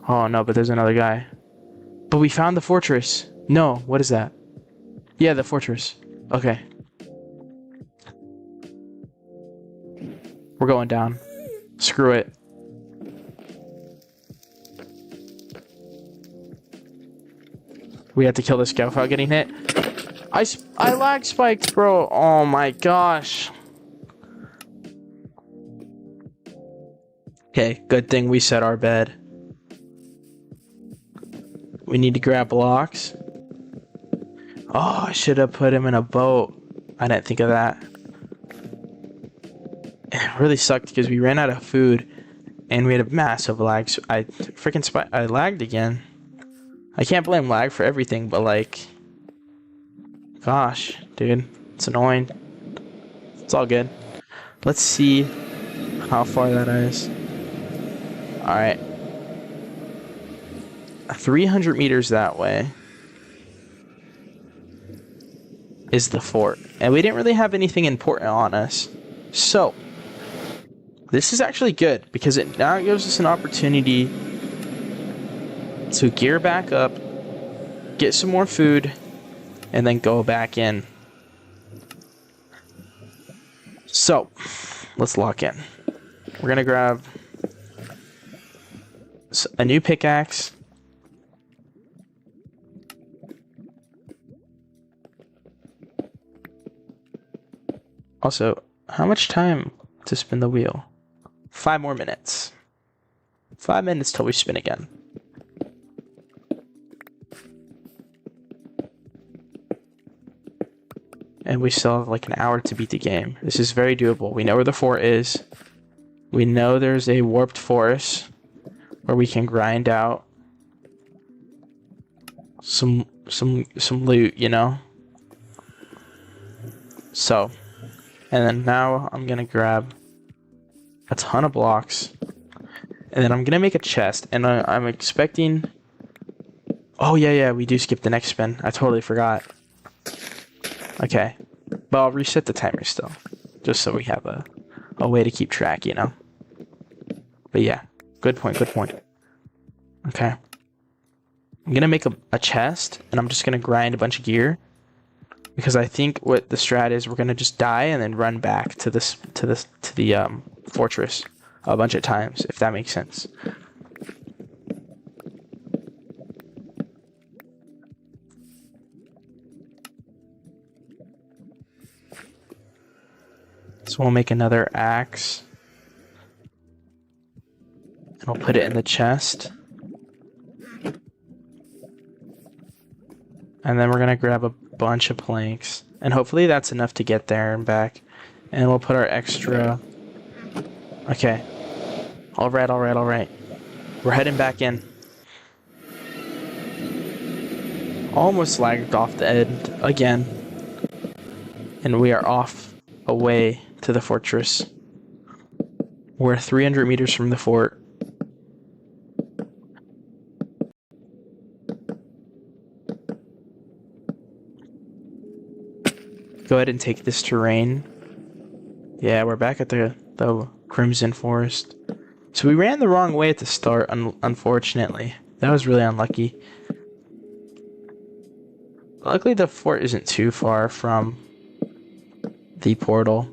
Oh no, but there's another guy. But we found the fortress. No, what is that? Yeah, the fortress. Okay. We're going down. Screw it. We have to kill this guy without getting hit. I lag spiked, bro. Oh my gosh. Okay, good thing we set our bed. We need to grab blocks. Oh, I should have put him in a boat. I didn't think of that. It really sucked because we ran out of food and we had a massive lag. So I lagged again. I can't blame lag for everything, but like, gosh, dude, it's annoying. It's all good. Let's see how far that is. All right. 300 meters that way is the fort. And we didn't really have anything important on us. So, This is actually good because it now gives us an opportunity to gear back up, get some more food, and then go back in. So, let's lock in. We're gonna grab a new pickaxe. Also, how much time to spin the wheel? 5 more minutes. 5 minutes till we spin again. And we still have like an hour to beat the game. This is very doable. We know where the fort is. We know there's a warped forest where we can grind out some loot, you know? So, and then now I'm gonna grab a ton of blocks. And then I'm gonna make a chest. And I'm expecting... Oh yeah, we do skip the next spin. I totally forgot. Okay. But I'll reset the timer still. Just so we have a way to keep track, you know? But yeah. Good point. Okay. I'm gonna make a chest, and I'm just gonna grind a bunch of gear. Because I think what the strat is, we're gonna just die and then run back to the fortress a bunch of times, if that makes sense. So we'll make another axe. And we'll put it in the chest. And then we're gonna grab a bunch of planks. And hopefully that's enough to get there and back. And we'll put our extra... Okay. Alright. We're heading back in. Almost lagged off the end again. And we are off away to the fortress. We're 300 meters from the fort. Go ahead and take this terrain. Yeah, we're back at the Crimson Forest. So we ran the wrong way at the start, unfortunately. That was really unlucky. Luckily, the fort isn't too far from the portal.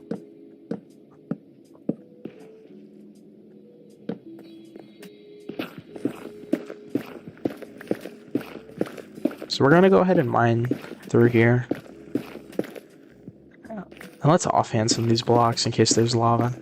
So we're gonna go ahead and mine through here. And let's offhand some of these blocks in case there's lava.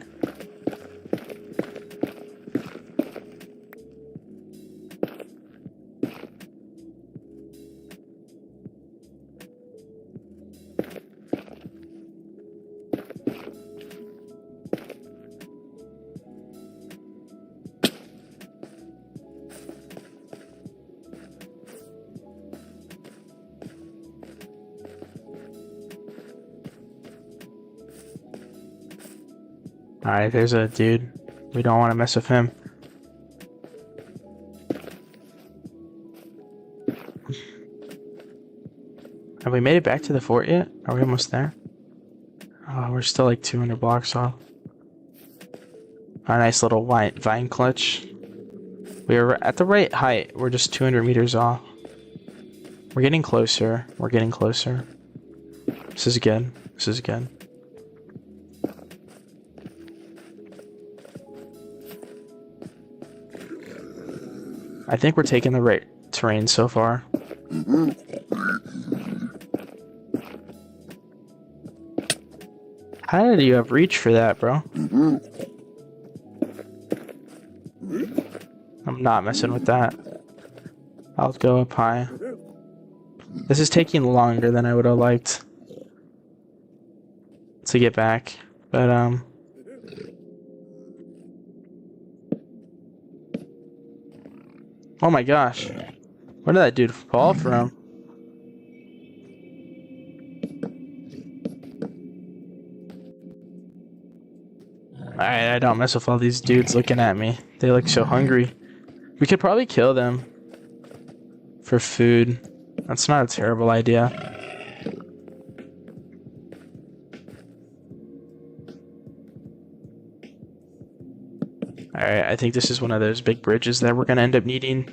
Alright, there's a dude. We don't want to mess with him. Have we made it back to the fort yet? Are we almost there? Oh, we're still like 200 blocks off. A nice little vine clutch. We are at the right height. We're just 200 meters off. We're getting closer. This is good. I think we're taking the right terrain so far. How did you have reach for that, bro? I'm not messing with that. I'll go up high. This is taking longer than I would have liked to get back, but oh my gosh. Where did that dude fall from? Alright, I don't mess with all these dudes looking at me. They look so hungry. We could probably kill them for food. That's not a terrible idea. Alright, I think this is one of those big bridges that we're gonna end up needing.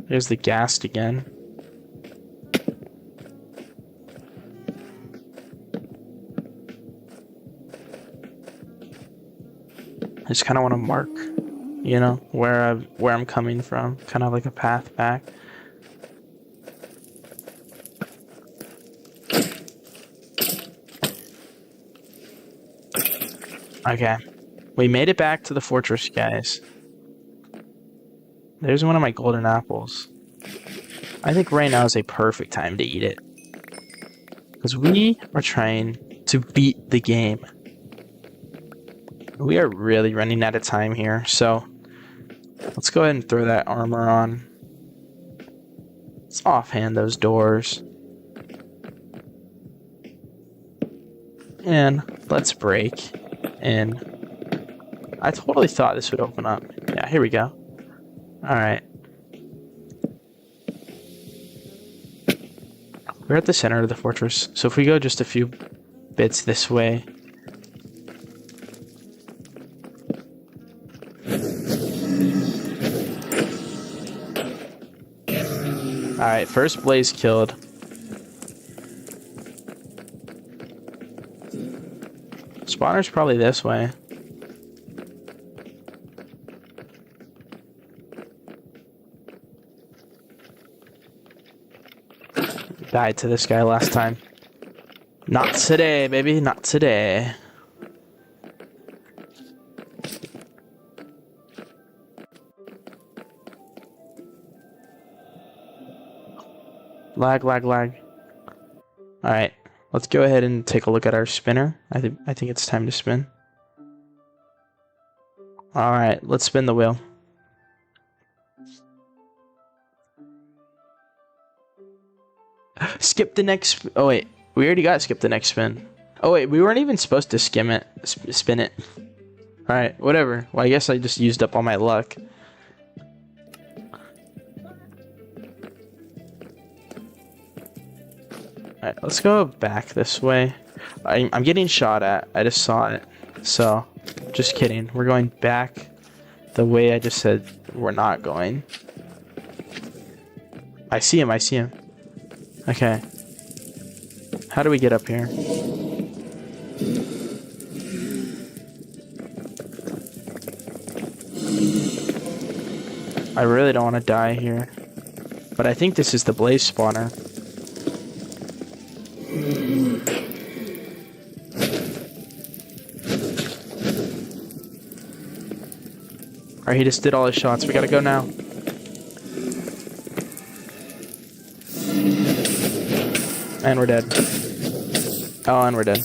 There's the ghast again. I just kind of want to mark, you know, where I'm coming from, kind of like a path back. Okay, we made it back to the fortress, guys. There's one of my golden apples. I think right now is a perfect time to eat it. Because we are trying to beat the game. We are really running out of time here, so let's go ahead and throw that armor on. Let's offhand those doors. And let's break in. I totally thought this would open up. Yeah, here we go. Alright. We're at the center of the fortress, so if we go just a few bits this way... Alright, first blaze killed. Spawner's probably this way. Died to this guy last time. Not today, baby. Not today. Lag, lag, lag. Alright. Let's go ahead and take a look at our spinner. I think it's time to spin. Alright, let's spin the wheel. Skip the next... Oh, wait. We already got skip the next spin. Oh, wait. We weren't even supposed to spin it. Alright, whatever. Well, I guess I just used up all my luck. Alright, let's go back this way. I'm getting shot at. I just saw it. So, just kidding. We're going back the way I just said we're not going. I see him. I see him. Okay. How do we get up here? I really don't want to die here. But I think this is the blaze spawner. Alright, he just did all his shots. We gotta go now. And we're dead. Oh, and we're dead.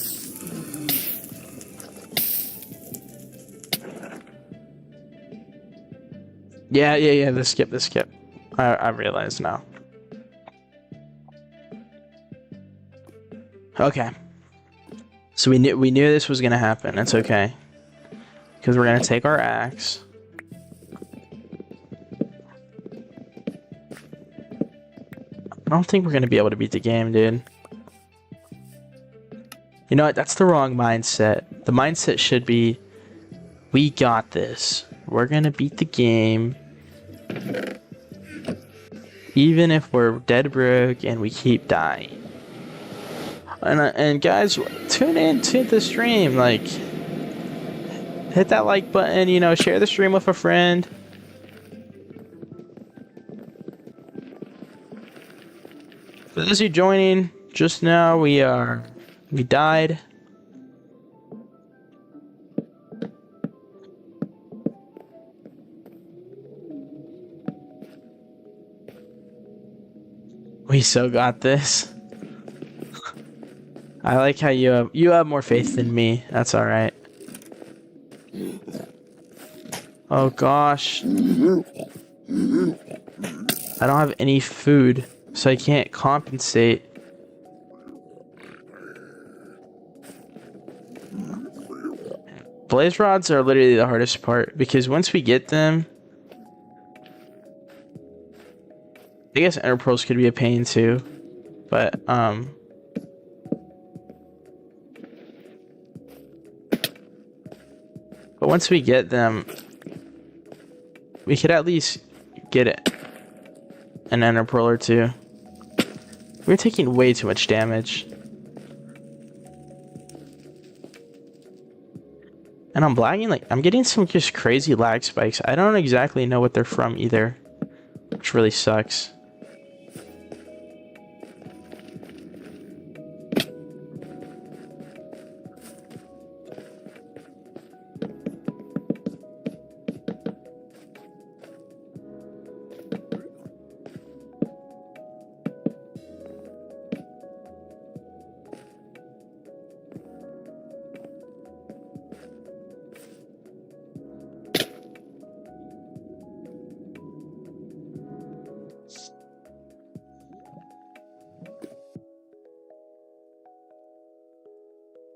Yeah, the skip. I realize now. Okay. So we knew this was gonna happen. It's okay. Because we're gonna take our axe. I don't think we're gonna be able to beat the game, dude. You know what? That's the wrong mindset. The mindset should be, we got this. We're gonna beat the game. Even if we're dead broke and we keep dying. And guys, tune in to the stream. Like, hit that like button, you know, share the stream with a friend. For those of you joining just now, we died. We so got this. I like how you have more faith than me. That's all right. Oh gosh. I don't have any food, so I can't compensate. Blaze rods are literally the hardest part, because once we get them, I guess ender pearls could be a pain too, but once we get them, we could at least get it. An ender pearl or two. We're taking way too much damage. And I'm lagging, like, I'm getting some just crazy lag spikes. I don't exactly know what they're from either, which really sucks.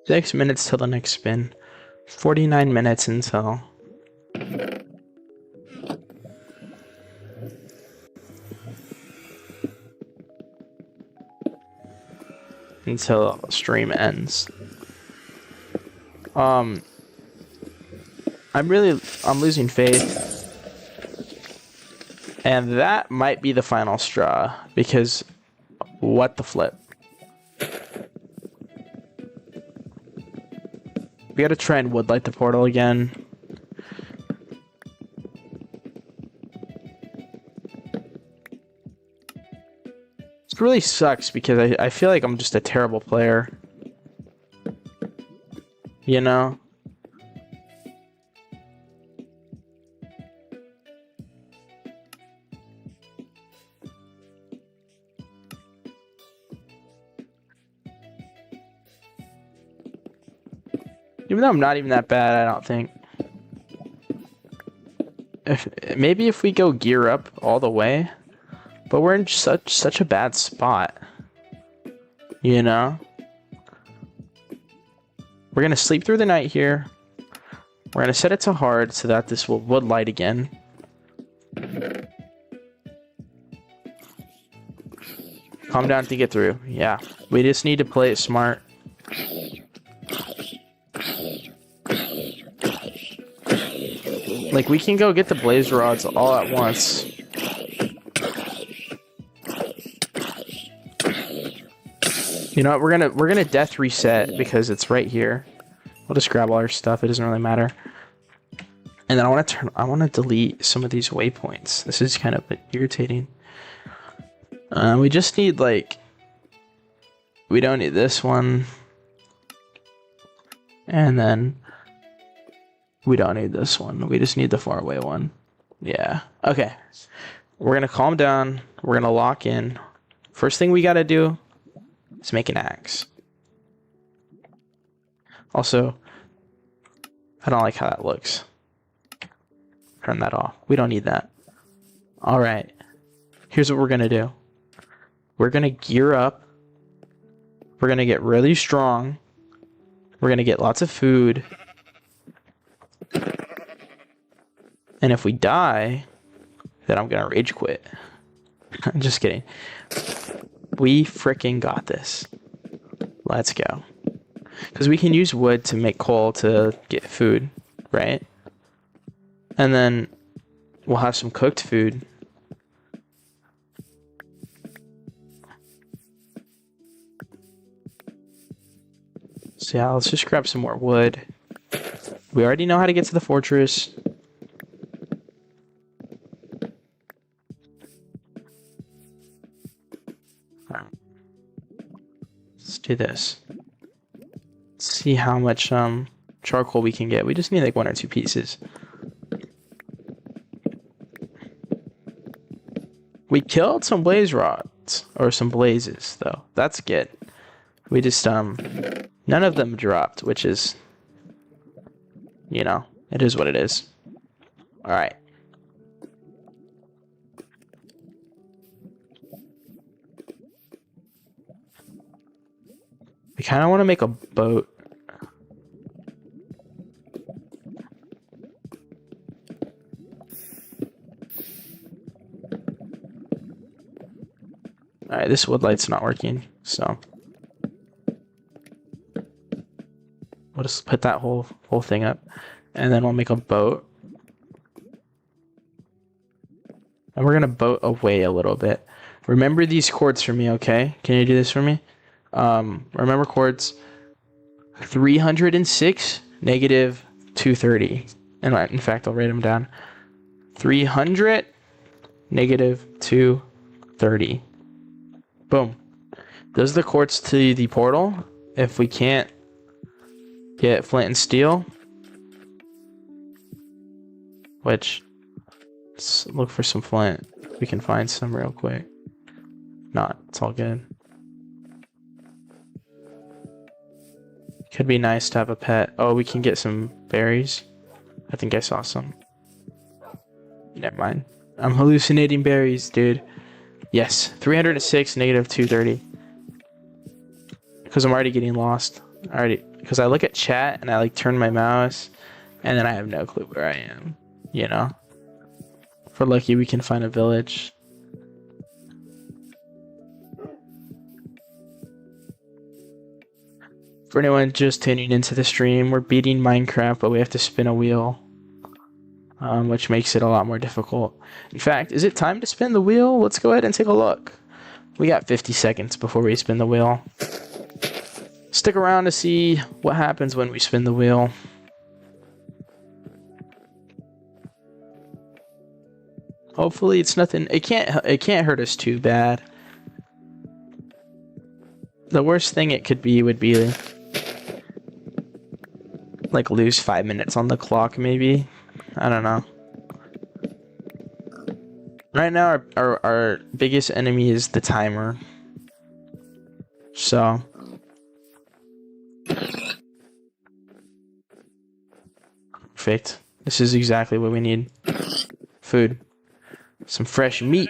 Six minutes till the next spin. 49 minutes until stream ends. I'm losing faith. And that might be the final straw, because what the flip? We gotta try and woodlight the portal again. It really sucks because I feel like I'm just a terrible player. You know? Even though I'm not even that bad, I don't think. Maybe if we go gear up all the way, but we're in such a bad spot. You know? We're gonna sleep through the night here. We're gonna set it to hard so that this would light again. Calm down to get through. Yeah, we just need to play it smart. Like, we can go get the blaze rods all at once. You know what? We're gonna death reset because it's right here. We'll just grab all our stuff. It doesn't really matter. And then I want to delete some of these waypoints. This is kind of irritating. We just need, like, we don't need this one. And then we don't need this one. We just need the far away one. Yeah. Okay. We're going to calm down. We're going to lock in. First thing we got to do is make an axe. Also, I don't like how that looks. Turn that off. We don't need that. All right. Here's what we're going to do. We're going to gear up. We're going to get really strong. We're going to get lots of food. And if we die, then I'm going to rage quit. I'm just kidding. We freaking got this. Let's go. Because we can use wood to make coal to get food, right? And then we'll have some cooked food. So yeah, let's just grab some more wood. We already know how to get to the fortress. Let's do this. Let's see how much charcoal we can get. We just need like 1 or 2 pieces. We killed some blaze rods, or some blazes, though. That's good. We just, none of them dropped, which is, you know, it is what it is. Alright. We kind of want to make a boat. Alright, this wood light's not working, so we'll just put that whole thing up, and then we'll make a boat. And we're gonna boat away a little bit. Remember these chords for me, okay? Can you do this for me? Remember chords 306, negative 230. And in fact, I'll write them down. 300, negative 230. Boom. Those are the chords to the portal. If we can't get flint and steel, which, let's look for some flint. We can find some real quick. Not, it's all good. Could be nice to have a pet. Oh, we can get some berries. I think I saw some. Never mind. I'm hallucinating berries, dude. Yes, 306, negative 230. Because I'm already getting lost. Because I look at chat and I like turn my mouse and then I have no clue where I am. You know? If we're lucky, we can find a village. For anyone just tuning into the stream, we're beating Minecraft, but we have to spin a wheel. Which makes it a lot more difficult. In fact, is it time to spin the wheel? Let's go ahead and take a look. We got 50 seconds before we spin the wheel. Stick around to see what happens when we spin the wheel. Hopefully it's nothing. It can't hurt us too bad. The worst thing it could be would be like lose 5 minutes on the clock, maybe. I don't know. Right now, our biggest enemy is the timer. So. Perfect. This is exactly what we need. Food. Some fresh meat.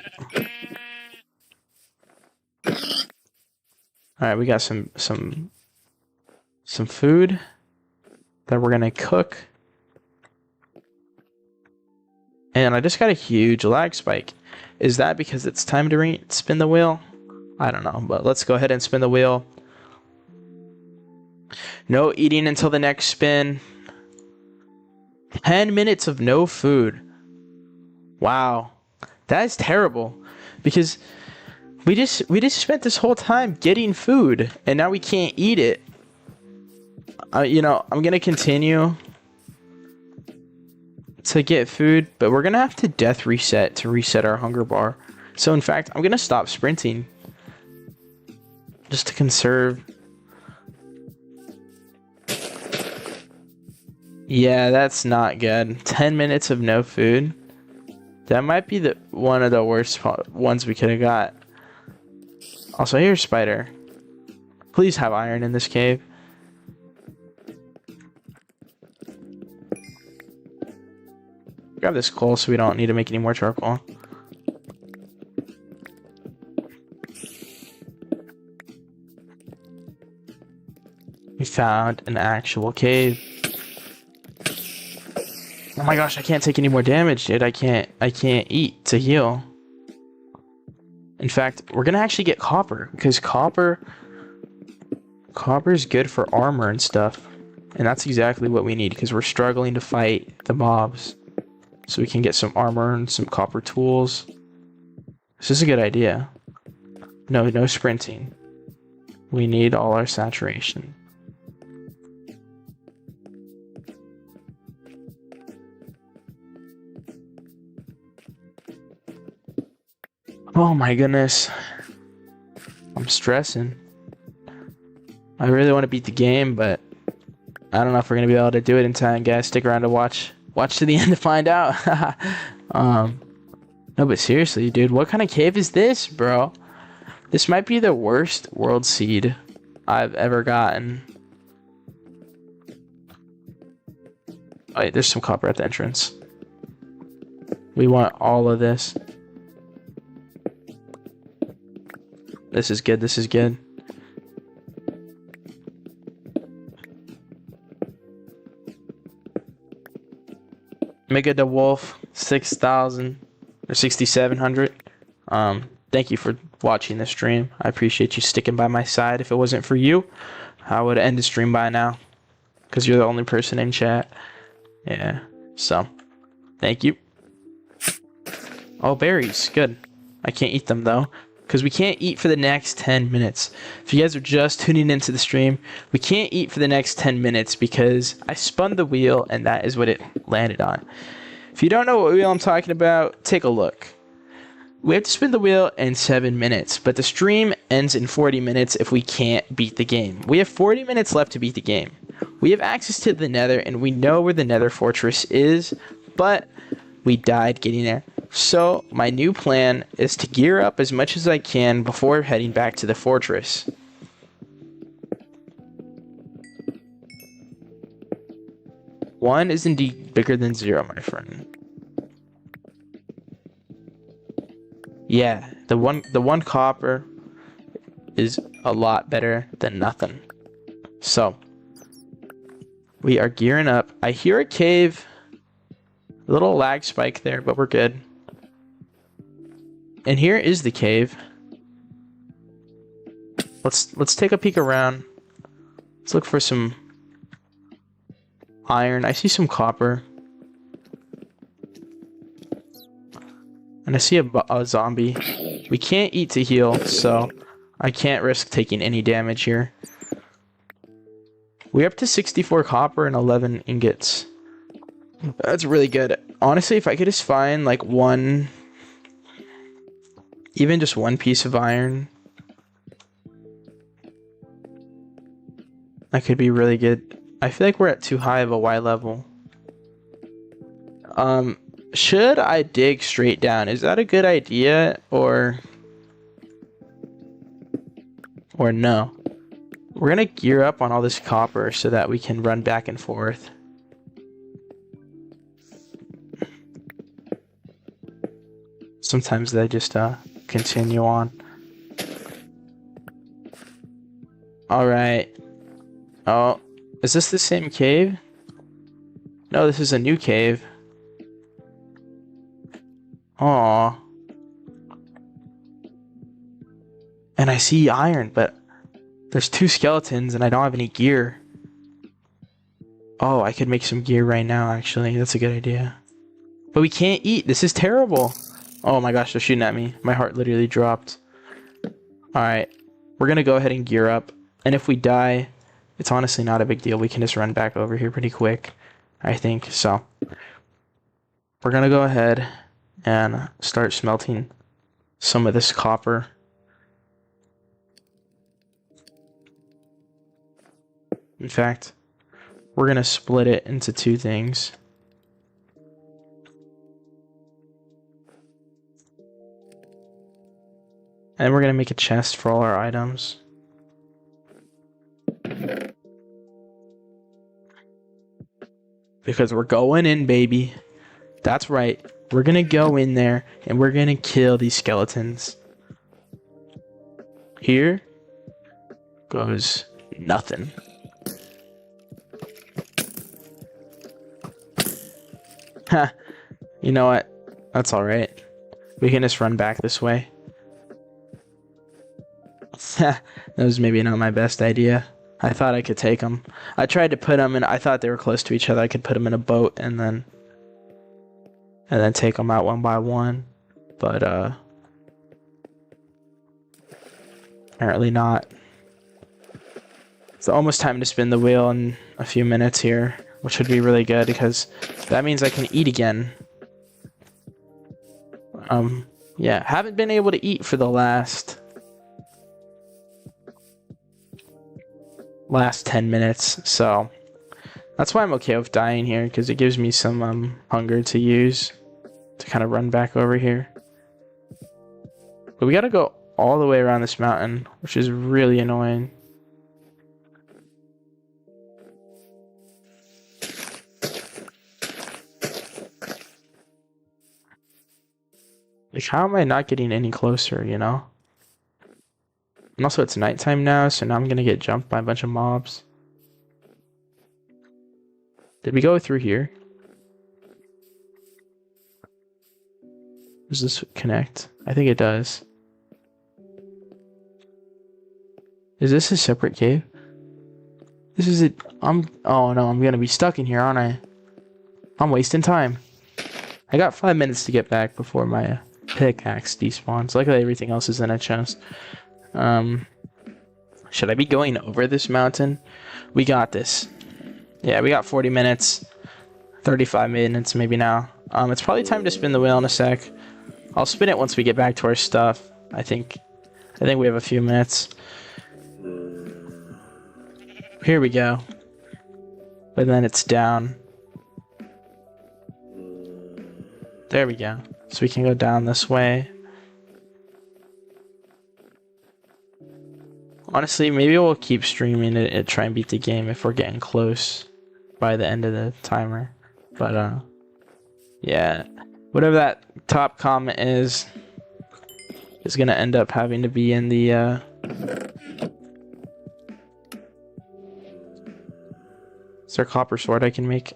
Alright, we got some food that we're gonna cook. And I just got a huge lag spike. Is that because it's time to spin the wheel? I don't know, but let's go ahead and spin the wheel. No eating until the next spin. 10 minutes of no food. Wow. That is terrible. Because we just spent this whole time getting food and now we can't eat it. You know, I'm going to continue to get food, but we're gonna have to death reset to reset our hunger bar. So in fact, I'm gonna stop sprinting just to conserve. Yeah, that's not good. 10 minutes of no food. That might be one of the worst ones we could have got. Also, here's spider. Please have iron in this cave. Grab this coal so we don't need to make any more charcoal. We found an actual cave. Oh my gosh, I can't take any more damage, dude. I can't eat to heal. In fact, we're gonna actually get copper because copper is good for armor and stuff. And that's exactly what we need because we're struggling to fight the mobs. So we can get some armor and some copper tools. This is a good idea. No sprinting. We need all our saturation. Oh my goodness. I'm stressing. I really want to beat the game, but I don't know if we're going to be able to do it in time, guys. Stick around to watch to the end to find out. No, but seriously, dude, what kind of cave is this, bro? This might be the worst world seed I've ever gotten. Oh, wait, there's some copper at the entrance. We want all of this. This is good, this is good. Mega the Wolf 6,000 or 6,700. Thank you for watching the stream. I appreciate you sticking by my side. If it wasn't for you, I would end the stream by now, because you're the only person in chat. Yeah. So, thank you. Oh, berries. Good. I can't eat them though, because we can't eat for the next 10 minutes. If you guys are just tuning into the stream, we can't eat for the next 10 minutes because I spun the wheel and that is what it landed on. If you don't know what wheel I'm talking about, take a look. We have to spin the wheel in 7 minutes, but the stream ends in 40 minutes if we can't beat the game. We have 40 minutes left to beat the game. We have access to the Nether, and we know where the Nether fortress is, but we died getting there. So my new plan is to gear up as much as I can before heading back to the fortress. One is indeed bigger than 0, my friend. Yeah, the one copper is a lot better than nothing. So we are gearing up. I hear a cave. A little lag spike there, but we're good. And here is the cave. Let's take a peek around. Let's look for some iron. I see some copper. And I see a zombie. We can't eat to heal, so I can't risk taking any damage here. We're up to 64 copper and 11 ingots. That's really good. Honestly, if I could just find like one, even just one piece of iron, that could be really good. I feel like we're at too high of a Y level. Should I dig straight down? Is that a good idea, or no? We're gonna gear up on all this copper so that we can run back and forth. Sometimes they just continue on. Alright. Oh, is this the same cave? No, this is a new cave. Aww. And I see iron, but there's 2 skeletons and I don't have any gear. Oh, I could make some gear right now, actually. That's a good idea. But we can't eat. This is terrible. Oh my gosh, they're shooting at me. My heart literally dropped. Alright. We're gonna go ahead and gear up. And if we die, it's honestly not a big deal. We can just run back over here pretty quick, I think. So, we're gonna go ahead and start smelting some of this copper. In fact, we're gonna split it into 2 things. And we're gonna make a chest for all our items. Because we're going in, baby. That's right. We're gonna go in there and we're gonna kill these skeletons. Here goes nothing. Ha. You know what? That's alright. We can just run back this way. That was maybe not my best idea. I thought I could take them. I tried to put them in. I thought they were close to each other. I could put them in a boat and then take them out one by one. But apparently not. It's almost time to spin the wheel in a few minutes here, which would be really good because that means I can eat again. Yeah, haven't been able to eat for the last 10 minutes, so that's why I'm okay with dying here, because it gives me some hunger to use to kind of run back over here. But we gotta go all the way around this mountain, which is really annoying. Like, how am I not getting any closer, you know? And also, it's nighttime now, so now I'm gonna get jumped by a bunch of mobs. Did we go through here? Does this connect? I think it does. Is this a separate cave? This is it. Oh no, I'm gonna be stuck in here, aren't I? I'm wasting time. I got 5 minutes to get back before my pickaxe despawns. Luckily, everything else is in a chest. Should I be going over this mountain? We got this. Yeah, we got 40 minutes. 35 minutes maybe now. It's probably time to spin the wheel in a sec. I'll spin it once we get back to our stuff. I think we have a few minutes. Here we go. But then it's down. There we go. So we can go down this way. Honestly, maybe we'll keep streaming it and try and beat the game if we're getting close by the end of the timer. But, yeah. Whatever that top comment is gonna end up having to be in the, Is there a copper sword I can make?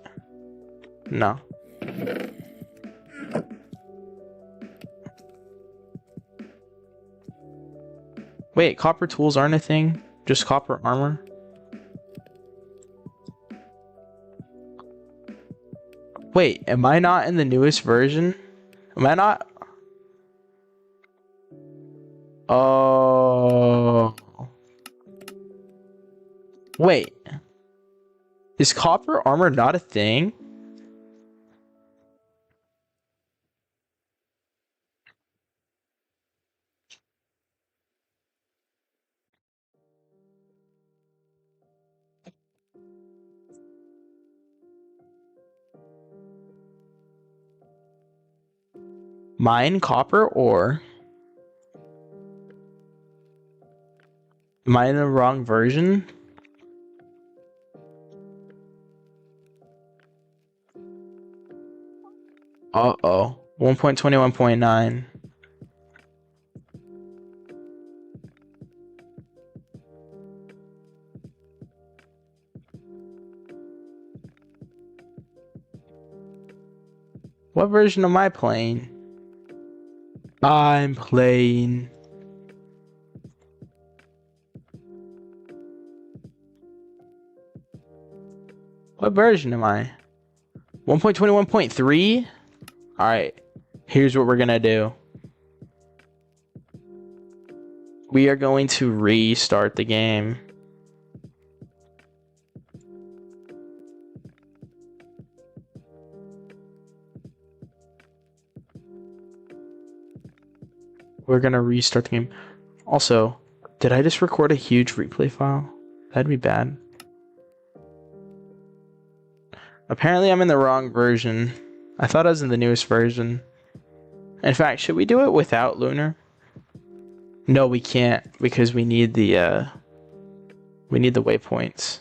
No. Wait, copper tools aren't a thing? Just copper armor? Wait, am I not in the newest version? Am I not? Oh. Wait. Is copper armor not a thing? Mine copper ore? Am I in the wrong version? Uh-oh. 1.21.9. What version am I playing? I'm playing... What version am I? 1.21.3? Alright, here's what we're gonna do. We are going to restart the game. We're gonna restart the game. Also, did I just record a huge replay file? That'd be bad. Apparently I'm in the wrong version. I thought I was in the newest version. In fact, should we do it without Lunar? No, we can't because we need the waypoints.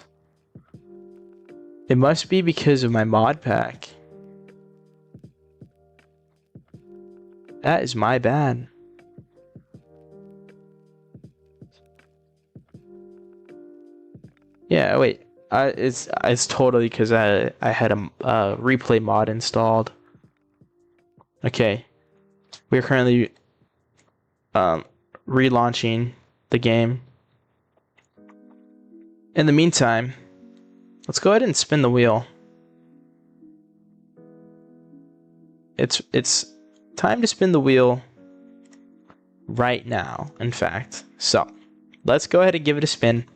It must be because of my mod pack. That is my bad. Yeah, wait. It's totally because I had a replay mod installed. Okay, we're currently relaunching the game. In the meantime, let's go ahead and spin the wheel. It's time to spin the wheel right now, in fact. So let's go ahead and give it a spin.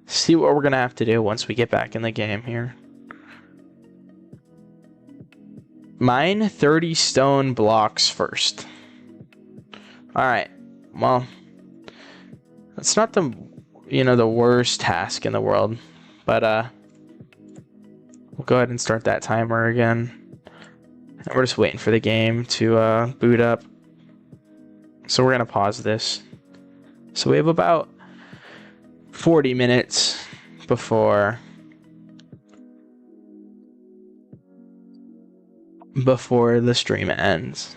See what we're gonna have to do once we get back in the game here. Mine 30 stone blocks first. Alright, well, that's not the worst task in the world, but we'll go ahead and start that timer again. And we're just waiting for the game to boot up. So we're gonna pause this. So we have about 40 minutes before the stream ends.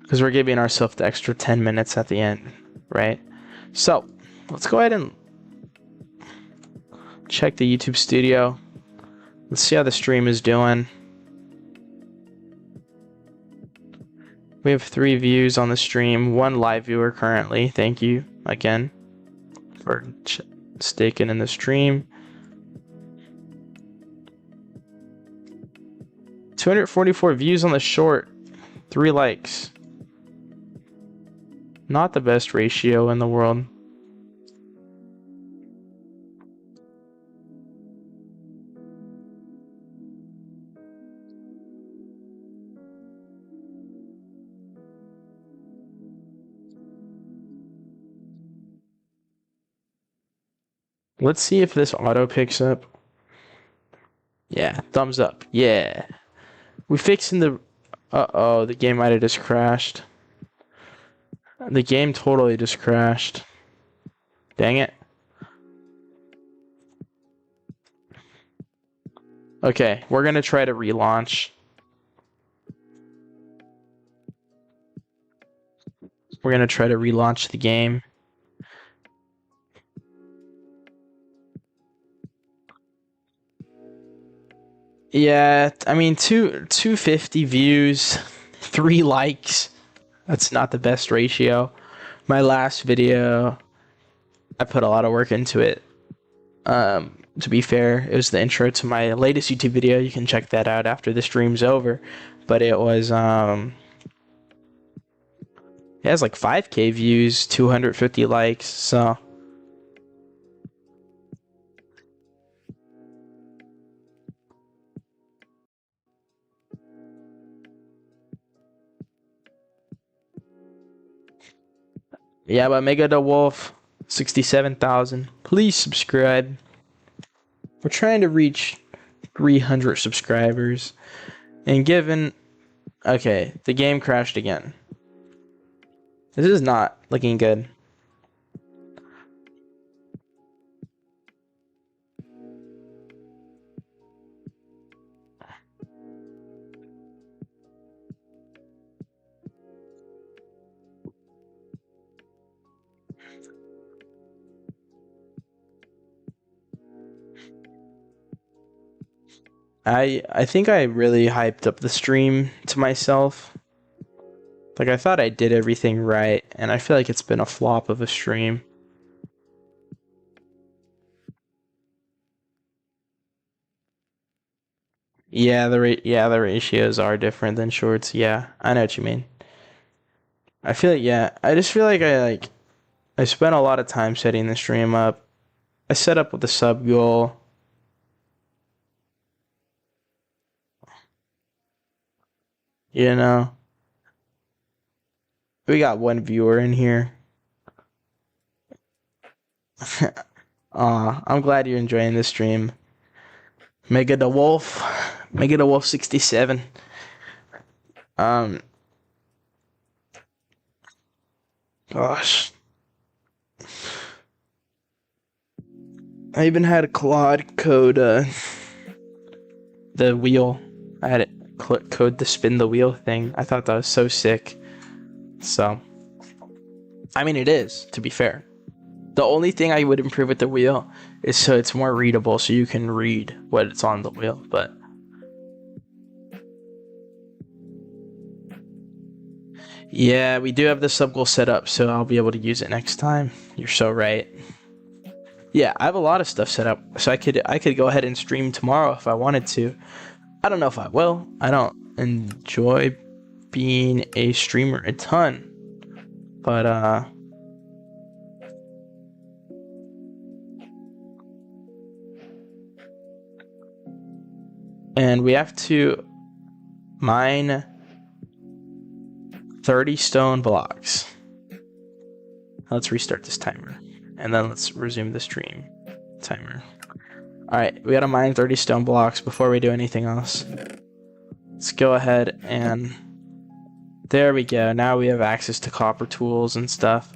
Because we're giving ourselves the extra 10 minutes at the end, right? So let's go ahead and check the YouTube studio. Let's see how the stream is doing. We have 3 views on the stream, 1 live viewer currently. Thank you again for staking in the stream. 244 views on the short, 3 likes. Not the best ratio in the world. Let's see if this auto picks up. Yeah, thumbs up. Yeah. We fixing the... Uh-oh, the game might have just crashed. The game totally just crashed. Dang it. Okay, we're gonna try to relaunch. We're gonna try to relaunch the game. Yeah, I mean, 250 views, 3 likes. That's not the best ratio. My last video, I put a lot of work into it. To be fair, it was the intro to my latest YouTube video. You can check that out after the stream's over. But it was, it has like 5K views, 250 likes, so... Yeah, but Mega the Wolf, 67,000. Please subscribe. We're trying to reach 300 subscribers. And given... Okay, the game crashed again. This is not looking good. I think I really hyped up the stream to myself. Like, I thought I did everything right, and I feel like it's been a flop of a stream. Yeah, the ratios are different than shorts. Yeah, I know what you mean. I feel like, yeah, I just feel like I spent a lot of time setting the stream up. I set up with the sub goal. You know, we got 1 viewer in here. I'm glad you're enjoying this stream. Mega the Wolf 67. Gosh. I even had a quad code the wheel. I had it code the spin the wheel thing. I thought that was so sick. So, I mean, it is, to be fair. The only thing I would improve with the wheel is so it's more readable, so you can read what's on the wheel, but... Yeah, we do have the sub goal set up, so I'll be able to use it next time. You're so right. Yeah, I have a lot of stuff set up, so I could go ahead and stream tomorrow if I wanted to. I don't know if I will. I don't enjoy being a streamer a ton, but and we have to mine 30 stone blocks. Let's restart this timer, and then let's resume the stream timer. Alright, we gotta mine 30 stone blocks before we do anything else. Let's go ahead and... There we go, now we have access to copper tools and stuff.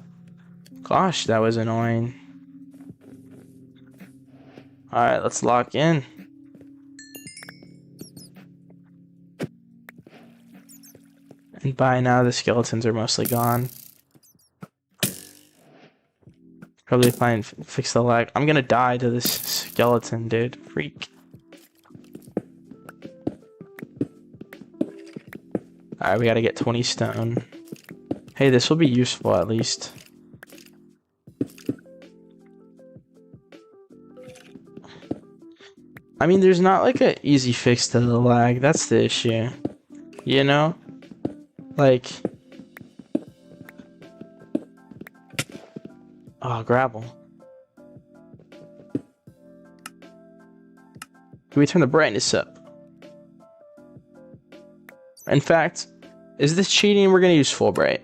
Gosh, that was annoying. Alright, let's lock in. And by now the skeletons are mostly gone. Probably fix the lag. I'm gonna die to this skeleton, dude. Freak. Alright, we gotta get 20 stone. Hey, this will be useful at least. I mean, there's not like an easy fix to the lag. That's the issue. You know? Like... Oh, gravel. Can we turn the brightness up? In fact, is this cheating? We're gonna use full bright.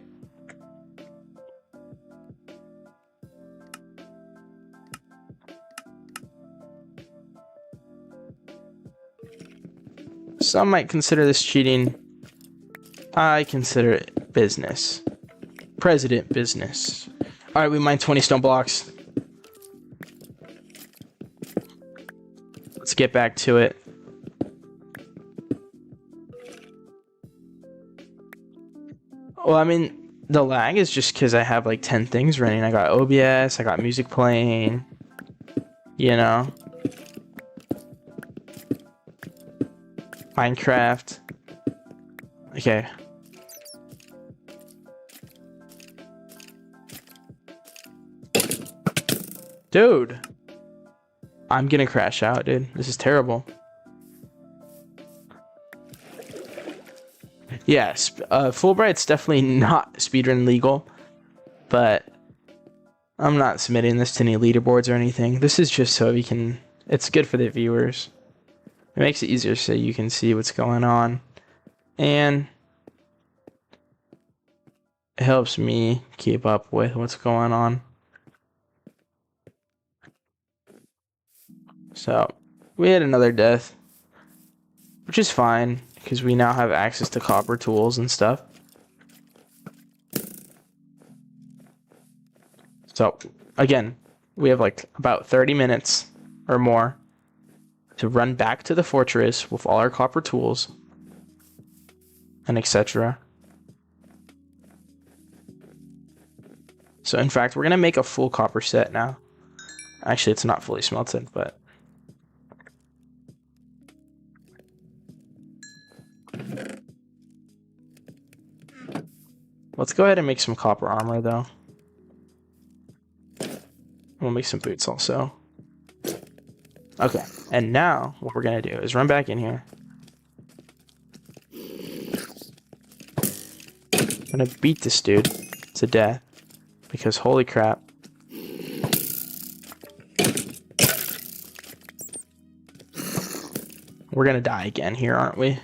Some might consider this cheating. I consider it business. President business. Alright, we mined 20 stone blocks. Let's get back to it. Well, I mean, the lag is just because I have like 10 things running. I got OBS, I got music playing, you know. Minecraft. Okay. Dude. I'm gonna crash out, dude. This is terrible. Yes, Fulbright's definitely not speedrun legal, but I'm not submitting this to any leaderboards or anything. This is just so we can... It's good for the viewers. It makes it easier so you can see what's going on. And it helps me keep up with what's going on. So, we had another death, which is fine, because we now have access to copper tools and stuff. So, again, we have like about 30 minutes or more to run back to the fortress with all our copper tools and etc. So, in fact, we're going to make a full copper set now. Actually, it's not fully smelted, but... Let's go ahead and make some copper armor, though. We'll make some boots also. Okay, and now what we're gonna do is run back in here. I'm gonna beat this dude to death because holy crap. We're gonna die again here, aren't we?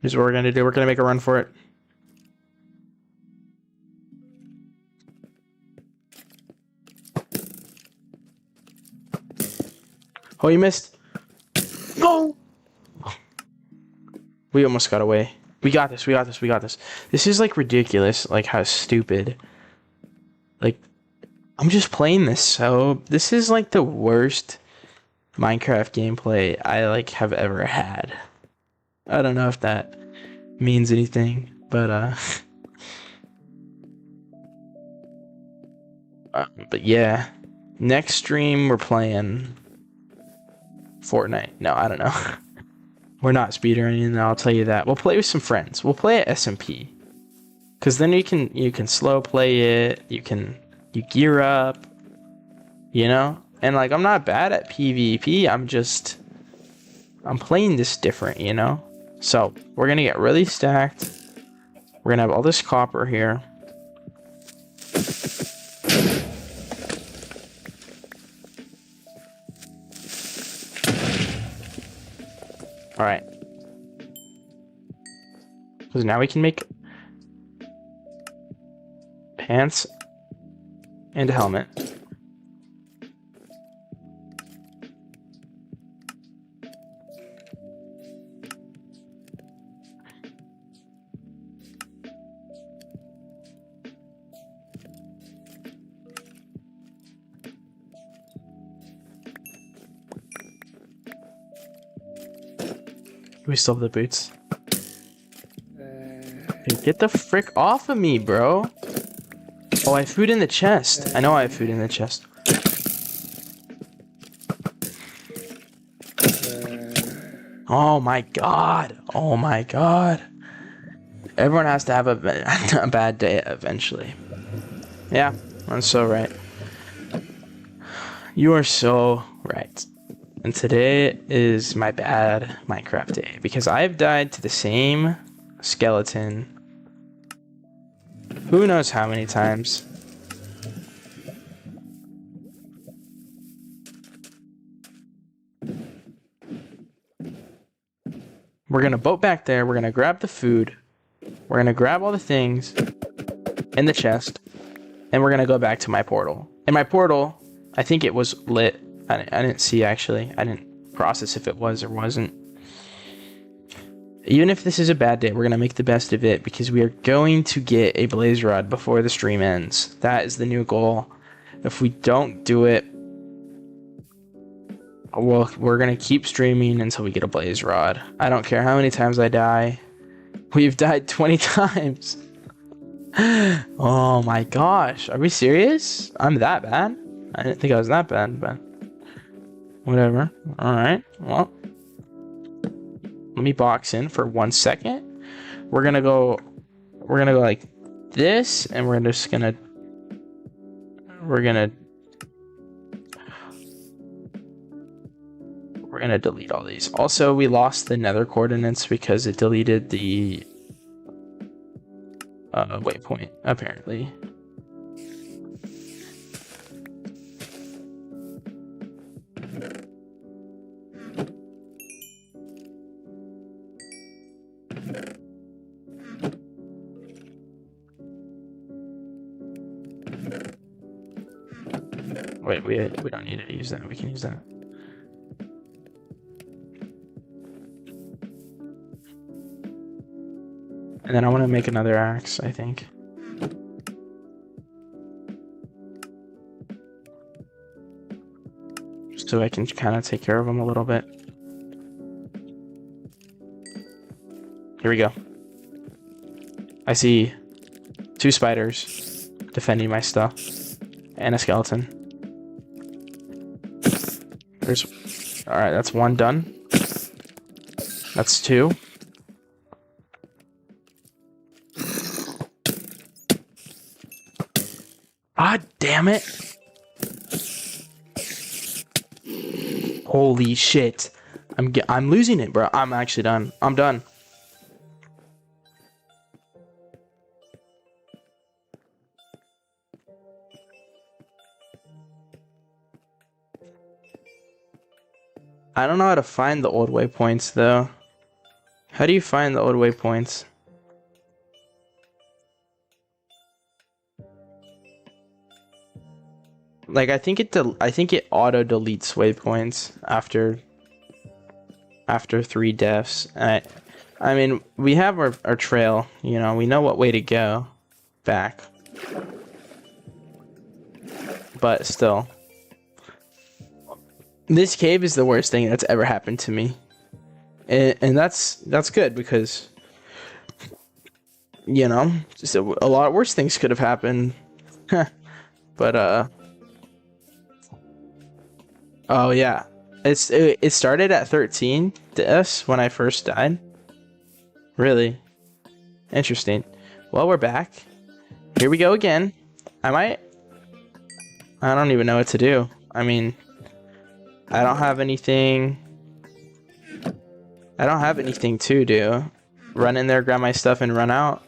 Here's what we're gonna do. We're gonna make a run for it. Oh, you missed. No! We almost got away. We got this, we got this, we got this. This is like ridiculous, like how stupid. Like, I'm just playing this, so this is like the worst Minecraft gameplay I like have ever had. I don't know if that means anything, but but yeah. Next stream we're playing Fortnite. No, I don't know. We're not speedrunning, I'll tell you that. We'll play with some friends. We'll play at SMP. Cause then you can slow play it, you gear up, you know? And like I'm not bad at PvP, I'm playing this different, you know? So we're gonna get really stacked. We're gonna have all this copper here. Alright. Because now we can make pants And a helmet. We still have the boots. Hey, get the frick off of me, bro. Oh, I have food in the chest. I know I have food in the chest. Oh my god. Oh my god. Everyone has to have a bad day eventually. Yeah, that's so right. You are so right. And today is my bad Minecraft day because I've died to the same skeleton who knows how many times. We're gonna boat back there, we're gonna grab the food, we're gonna grab all the things in the chest, and we're gonna go back to my portal. And my portal, I think it was lit. I didn't see actually. I didn't process if it was or wasn't. Even if this is a bad day, we're gonna make the best of it because we are going to get a blaze rod before the stream ends. That is the new goal. If we don't do it, well, we're gonna keep streaming until we get a blaze rod. I don't care how many times I die. We've died 20 times. Oh my gosh, are we serious? I'm that bad? I didn't think I was that bad, but whatever. Alright, well, let me box in for 1 second. We're gonna go like this, and we're gonna delete all these. Also, we lost the nether coordinates because it deleted the waypoint, apparently. Wait, we don't need to use that. We can use that. And then I want to make another axe, I think. So I can kind of take care of them a little bit. Here we go. I see 2 spiders defending my stuff. And a skeleton. Alright, that's 1 done. That's 2. Ah, damn it. Holy shit. I'm losing it, bro. I'm actually done. I'm done. I don't know how to find the old waypoints, though. How do you find the old waypoints? Like, I think it auto deletes waypoints after 3 deaths. I mean, we have our trail, you know, we know what way to go back. But still. This cave is the worst thing that's ever happened to me. And that's good because, you know, just a lot worse things could have happened. But oh yeah, it started at 13 deaths when I first died. Really interesting. Well, we're back. Here we go again. I don't even know what to do. I mean, I don't have anything to do. Run in there, grab my stuff, and run out.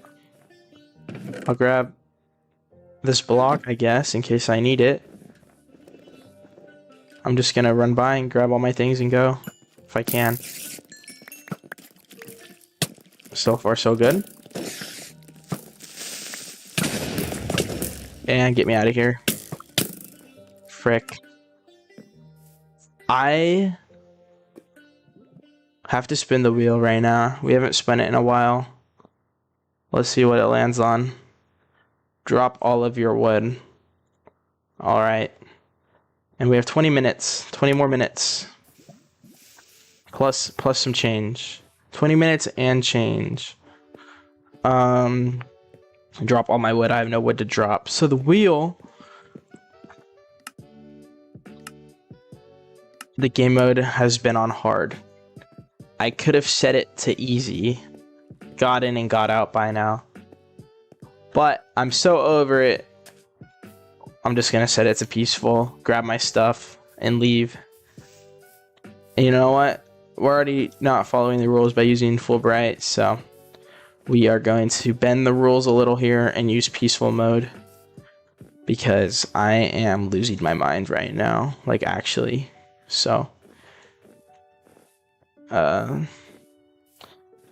I'll grab this block, I guess, in case I need it. I'm just gonna run by and grab all my things and go, if I can. So far, so good. And get me out of here. frick. I have to spin the wheel right now. We haven't spun it in a while. Let's see what it lands on. Drop all of your wood. Alright. And we have 20 minutes. 20 more minutes. Plus some change. 20 minutes and change. Drop all my wood. I have no wood to drop. So the wheel... The game mode has been on hard. I could have set it to easy. Got in and got out by now. But I'm so over it. I'm just gonna set it to peaceful, grab my stuff, and leave. And you know what? We're already not following the rules by using Fulbright, so we are going to bend the rules a little here and use peaceful mode. Because I am losing my mind right now. Like, actually. So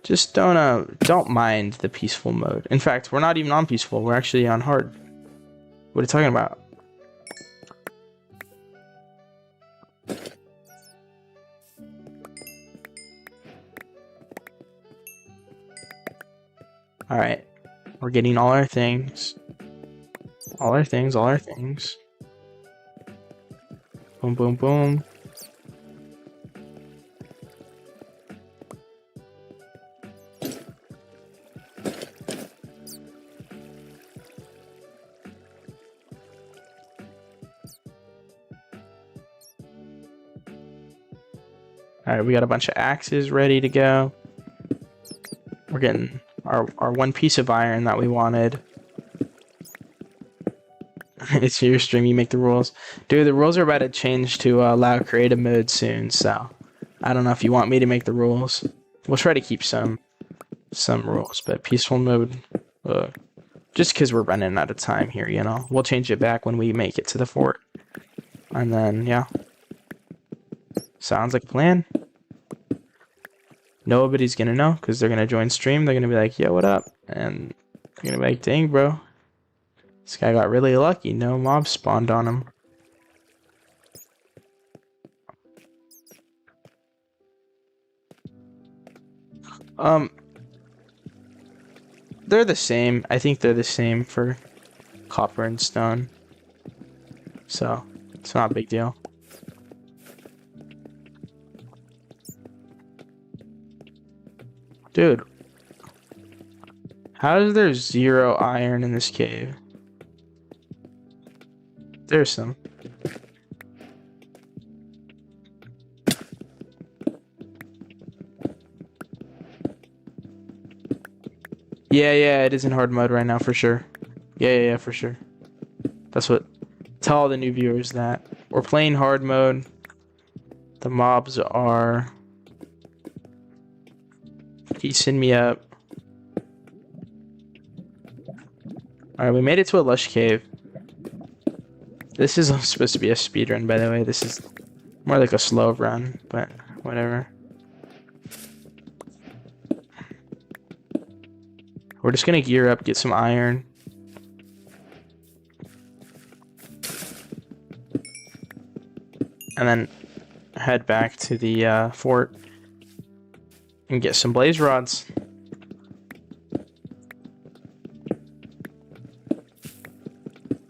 just don't mind the peaceful mode. In fact, we're not even on peaceful, we're actually on hard. What are you talking about? Alright, we're getting all our things. All our things. Boom, boom, boom. Alright, we got a bunch of axes ready to go. We're getting our one piece of iron that we wanted. It's your stream, you make the rules. Dude, the rules are about to change to allow creative mode soon, so I don't know if you want me to make the rules. We'll try to keep some rules, but peaceful mode, just because we're running out of time here, you know. We'll change it back when we make it to the fort. And then, yeah. Sounds like a plan. Nobody's gonna know, because they're gonna join stream. They're gonna be like, yo, what up? And they're gonna be like, dang, bro. This guy got really lucky. No mobs spawned on him. They're the same. I think they're the same for copper and stone. So, it's not a big deal. Dude. How is there 0 iron in this cave? There's some. Yeah, it is in hard mode right now for sure. Yeah, for sure. That's what. Tell all the new viewers that we're playing hard mode. The mobs are piecing me up. All right, we made it to a lush cave. This is supposed to be a speed run, by the way. This is more like a slow run, but whatever. We're just gonna gear up, get some iron. And then head back to the fort and get some blaze rods.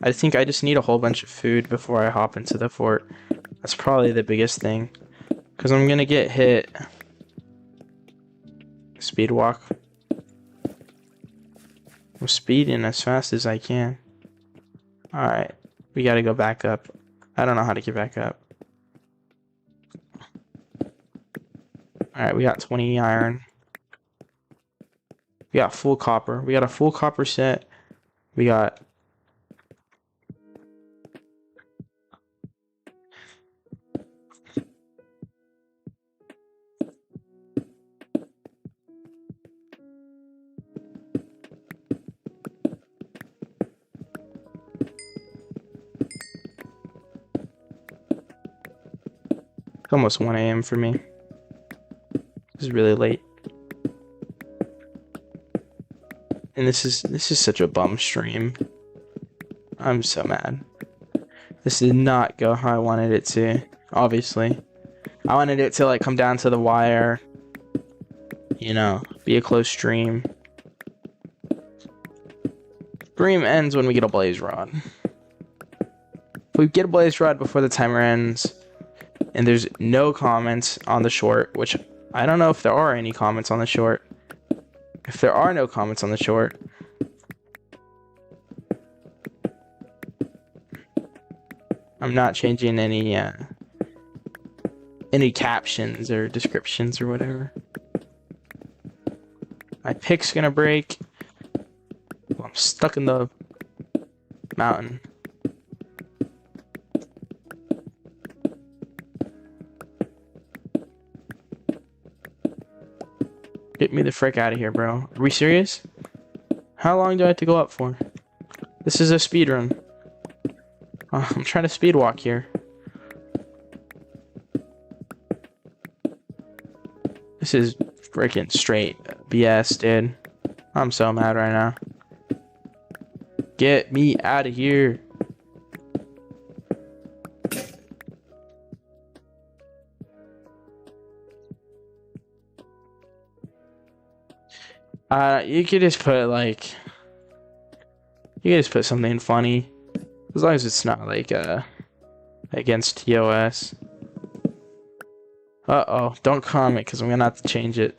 I think I just need a whole bunch of food before I hop into the fort. That's probably the biggest thing. Because I'm gonna get hit. Speed walk. I'm speeding as fast as I can. Alright. We gotta go back up. I don't know how to get back up. Alright, we got 20 iron. We got full copper. We got a full copper set. We got... It's almost 1 AM for me. This is really late. And this is such a bum stream. I'm so mad. This did not go how I wanted it to, obviously. I wanted it to like come down to the wire, you know, be a close stream. Stream ends when we get a blaze rod. If we get a blaze rod before the timer ends, and there's no comments on the short, which I don't know if there are any comments on the short. If there are no comments on the short, I'm not changing any captions or descriptions or whatever. My pick's gonna break. Well, I'm stuck in the mountain. Get me the frick out of here, bro. Are we serious? How long do I have to go up for? This is a speed run. I'm trying to speed walk here. This is freaking straight BS, dude. I'm so mad right now. Get me out of here. You could just put like, you could just put something funny, as long as it's not like against TOS. Uh-oh, don't comment because I'm gonna have to change it.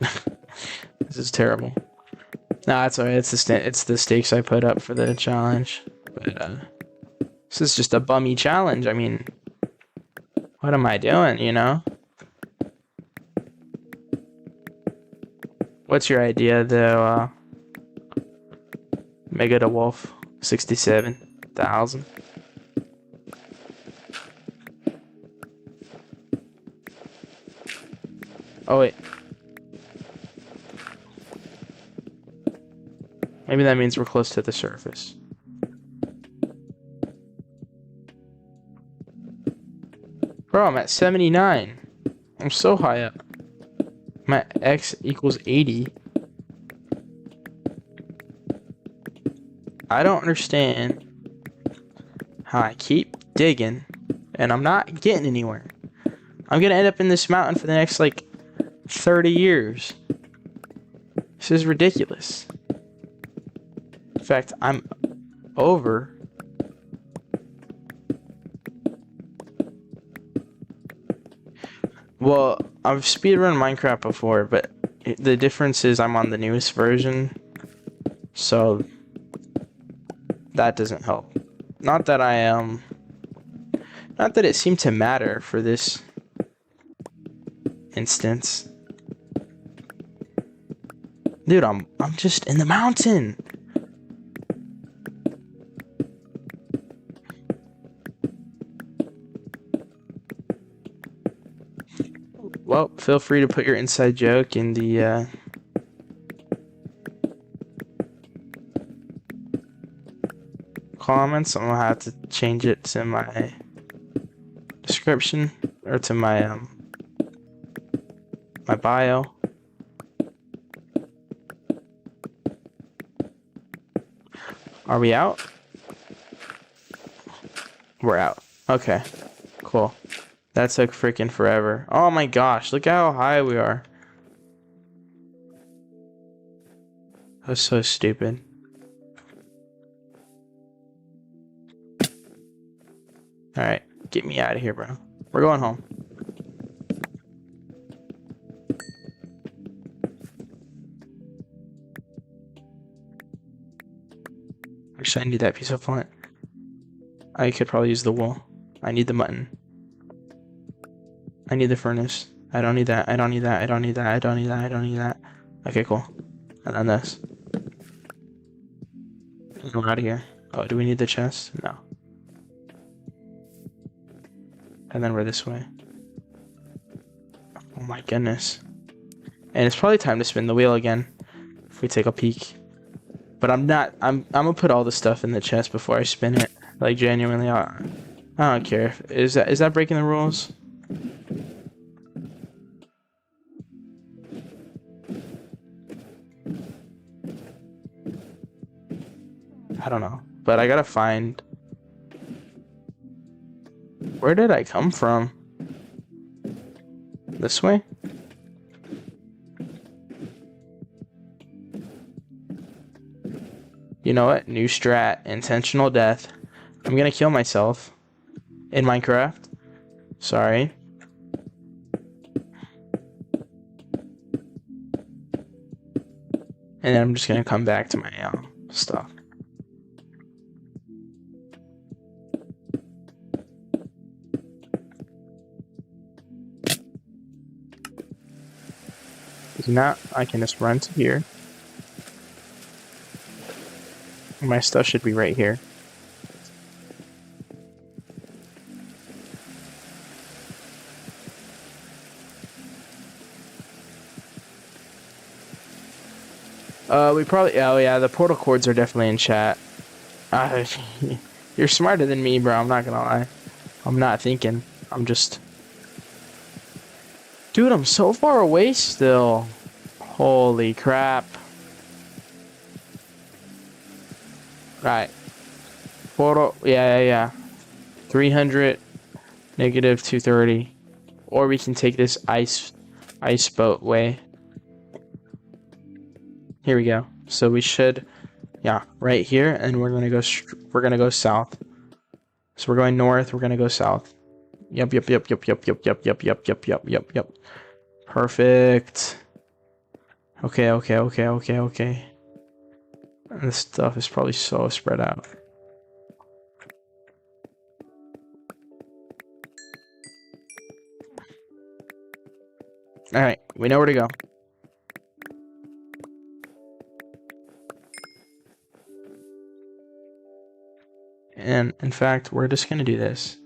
This is terrible. Nah, that's alright. It's the stakes I put up for the challenge. But this is just a bummy challenge. I mean, what am I doing? You know. What's your idea, though? Mega the Wolf, 67,000. Oh wait. Maybe that means we're close to the surface. Bro, I'm at 79. I'm so high up. My x equals 80. I don't understand how I keep digging and I'm not getting anywhere. I'm gonna end up in this mountain for the next like 30 years. This is ridiculous. In fact, I'm over. Well, I've speedrun Minecraft before, but the difference is I'm on the newest version, so that doesn't help. Not that not that it seemed to matter for this instance. Dude, I'm just in the mountain. Well, feel free to put your inside joke in the comments. I'm gonna have to change it to my description or to my my bio. Are we out? We're out. Okay, cool. That took freaking forever. Oh my gosh, look how high we are. That was so stupid. Alright, get me out of here, bro. We're going home. Actually, I need that piece of flint. I could probably use the wool. I need the mutton. I need the furnace. I don't need that. I don't need that. I don't need that. I don't need that. I don't need that. Okay, cool. And then this. We're out of here. Oh, do we need the chest? No. And then we're this way. Oh my goodness. And it's probably time to spin the wheel again. If we take a peek. But I'm gonna put all the stuff in the chest before I spin it. Like genuinely, I don't care. Is that breaking the rules? I don't know. But I gotta find Where did I come from? This way? You know what? New strat. Intentional death. I'm gonna kill myself. In Minecraft. Sorry. And then I'm just gonna come back to my stuff. If not, I can just run to here. My stuff should be right here. We probably, oh yeah, the portal cords are definitely in chat. You're smarter than me, bro, I'm not gonna lie. I'm not thinking, I'm just... Dude, I'm so far away still. Holy crap. Right. Portal, yeah. 300, negative 230. Or we can take this ice boat way. Here we go. So we should, yeah, right here, and we're gonna go south. So we're going north. We're gonna go south. Yep. Perfect. Okay. And this stuff is probably so spread out. All right, we know where to go. And in fact, we're just gonna do this.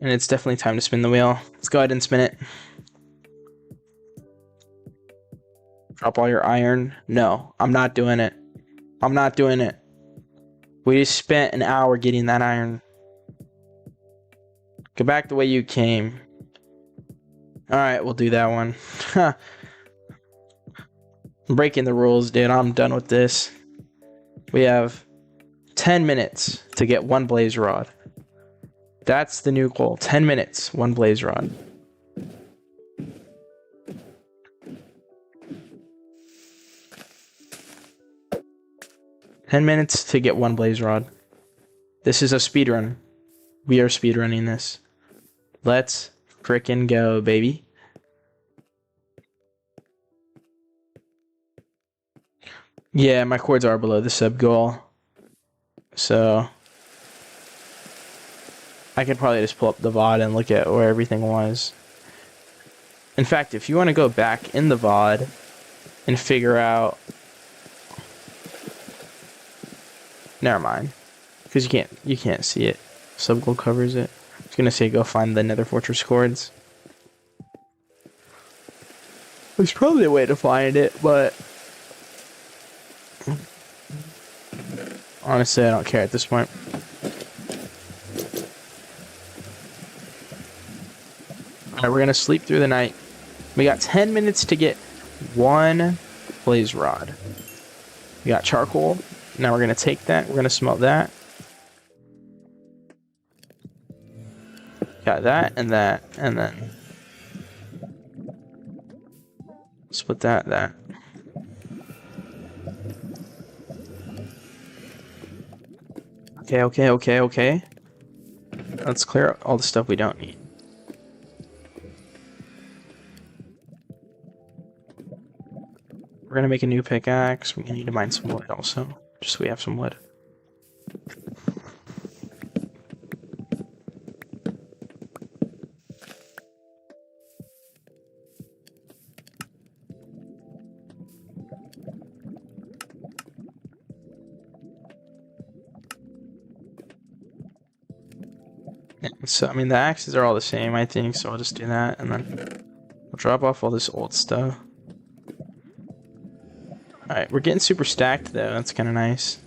And it's definitely time to spin the wheel. Let's go ahead and spin it. Drop all your iron. No, I'm not doing it. I'm not doing it. We just spent an hour getting that iron. Go back the way you came. Alright, we'll do that one. I'm breaking the rules, dude. I'm done with this. We have 10 minutes to get one blaze rod. That's the new goal. 10 minutes, one blaze rod. Ten minutes to get one blaze rod. This is a speedrun. We are speedrunning this. Let's frickin' go, baby. Yeah, my cords are below the sub goal. So I could probably just pull up the VOD and look at where everything was. In fact, if you want to go back in the VOD and figure out... Never mind. Because you can't see it. Sub goal covers it. I was gonna say go find the Nether Fortress cords. There's probably a way to find it, but honestly, I don't care at this point. Alright, we're gonna sleep through the night. We got 10 minutes to get one blaze rod. We got charcoal. Now we're gonna take that. We're gonna smelt that. Got that, and then split that. Okay. Let's clear out all the stuff we don't need. We're gonna make a new pickaxe. We need to mine some wood also, just so we have some wood. So, I mean, the axes are all the same, I think, so I'll just do that, and then we'll drop off all this old stuff. Alright, we're getting super stacked, though. That's kind of nice.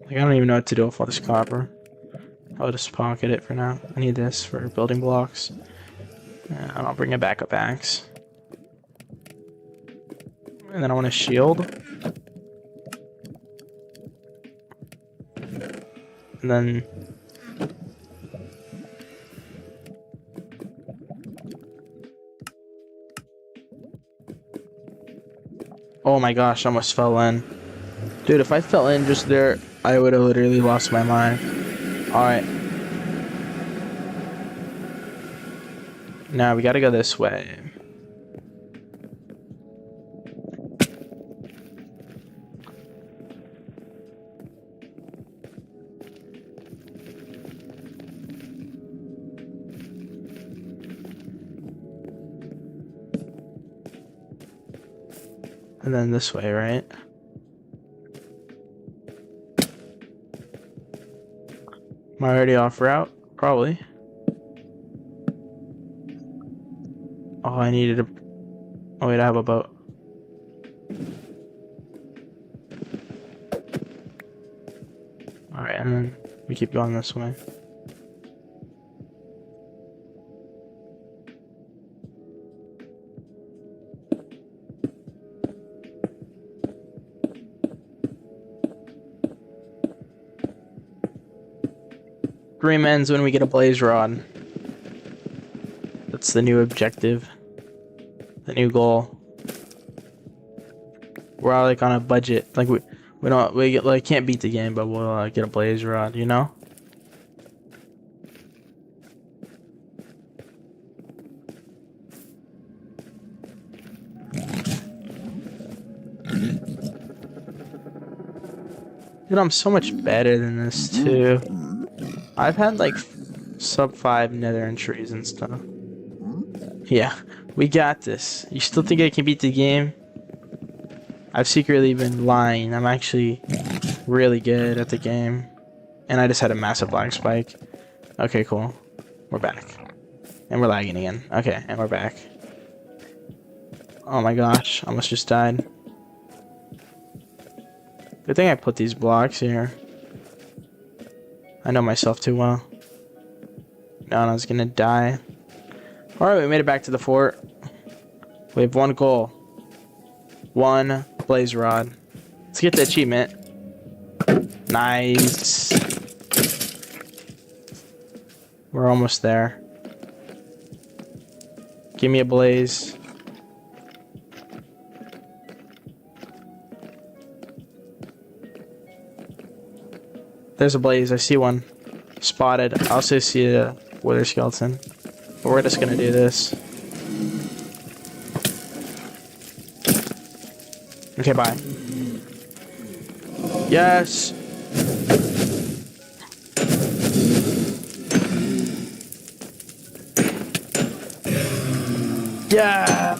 Like, I don't even know what to do with all this copper. I'll just pocket it for now. I need this for building blocks. And I'll bring a backup axe. And then I want a shield. And then... oh my gosh, I almost fell in. Dude, if I fell in just there, I would have literally lost my mind. Alright. Now we gotta go this way. And then this way, right? Am I already off route? Probably. Oh, I needed a... oh wait, I have a boat. Alright, and then we keep going this way. Dream ends when we get a blaze rod. That's the new objective. The new goal. We're all like on a budget. Like we can't beat the game, but we'll get a blaze rod, you know? Dude, I'm so much better than this too. I've had like sub 5 nether entries and stuff. Yeah, we got this. You still think I can beat the game? I've secretly been lying. I'm actually really good at the game. And I just had a massive lag spike. Okay, cool. We're back. And we're lagging again. Okay, and we're back. Oh my gosh, almost just died. Good thing I put these blocks here. I know myself too well. No, I was gonna die. Alright, we made it back to the fort. We have one goal. One blaze rod. Let's get the achievement. Nice. We're almost there. Give me a blaze. There's a blaze. I see one. Spotted. I also see a wither skeleton. But we're just gonna do this. Okay, bye. Yes! Yeah!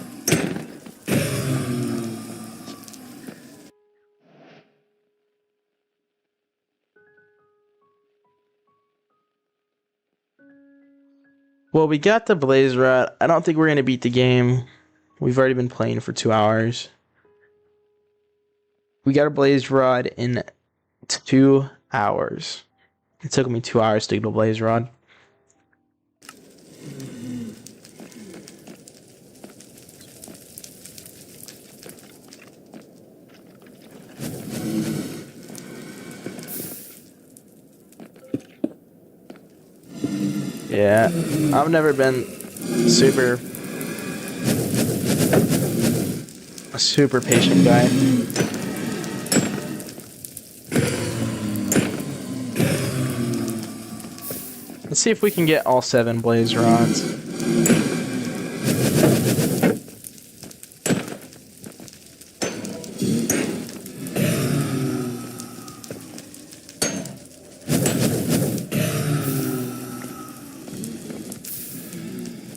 Well, we got the blaze rod. I don't think we're gonna beat the game. We've already been playing for 2 hours. We got a blaze rod in 2 hours. It took me 2 hours to get a blaze rod. Yeah, I've never been a super patient guy. Let's see if we can get all 7 blaze rods.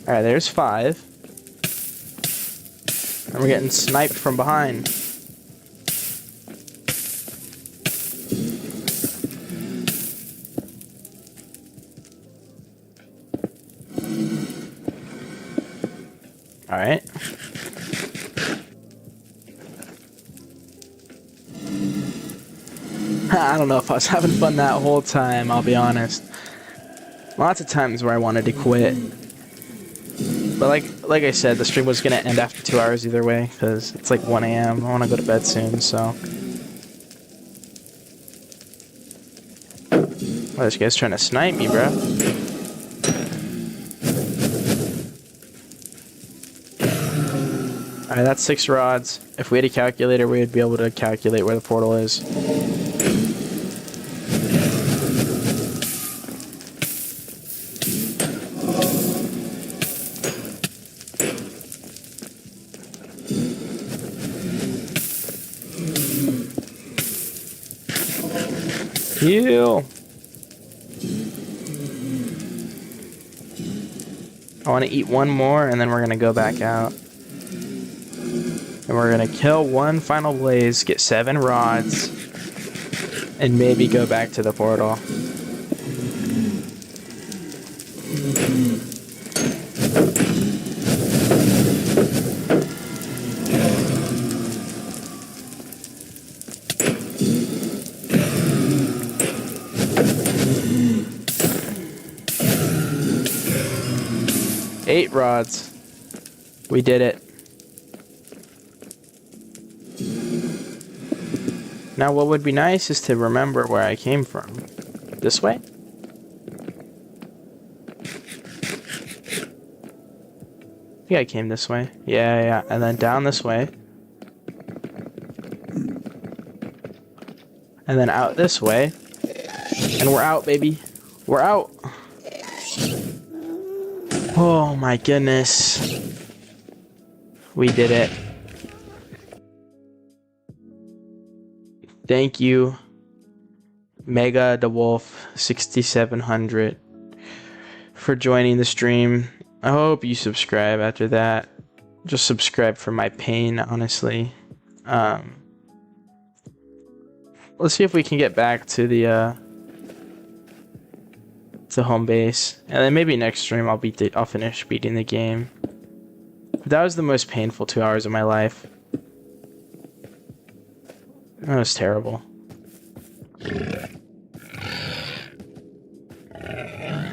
Alright, there's 5. And we're getting sniped from behind. Alright. I don't know if I was having fun that whole time, I'll be honest. Lots of times where I wanted to quit. But like I said, the stream was going to end after 2 hours either way, because it's like 1 a.m. I want to go to bed soon, so. Oh, this guy's trying to snipe me, bro. Alright, that's 6 rods. If we had a calculator, we would be able to calculate where the portal is. Heal! I want to eat one more, and then we're going to go back out. And we're going to kill one final blaze, get 7 rods, and maybe go back to the portal. Eight rods. We did it. Now what would be nice is to remember where I came from. This way? I think I came this way. Yeah. And then down this way. And then out this way. And we're out, baby. We're out. Oh my goodness. We did it. Thank you, Mega the Wolf 6700, for joining the stream. I hope you subscribe after that. Just subscribe for my pain, honestly. Let's see if we can get back to the home base, and then maybe next stream I'll finish beating the game. That was the most painful 2 hours of my life. That was terrible.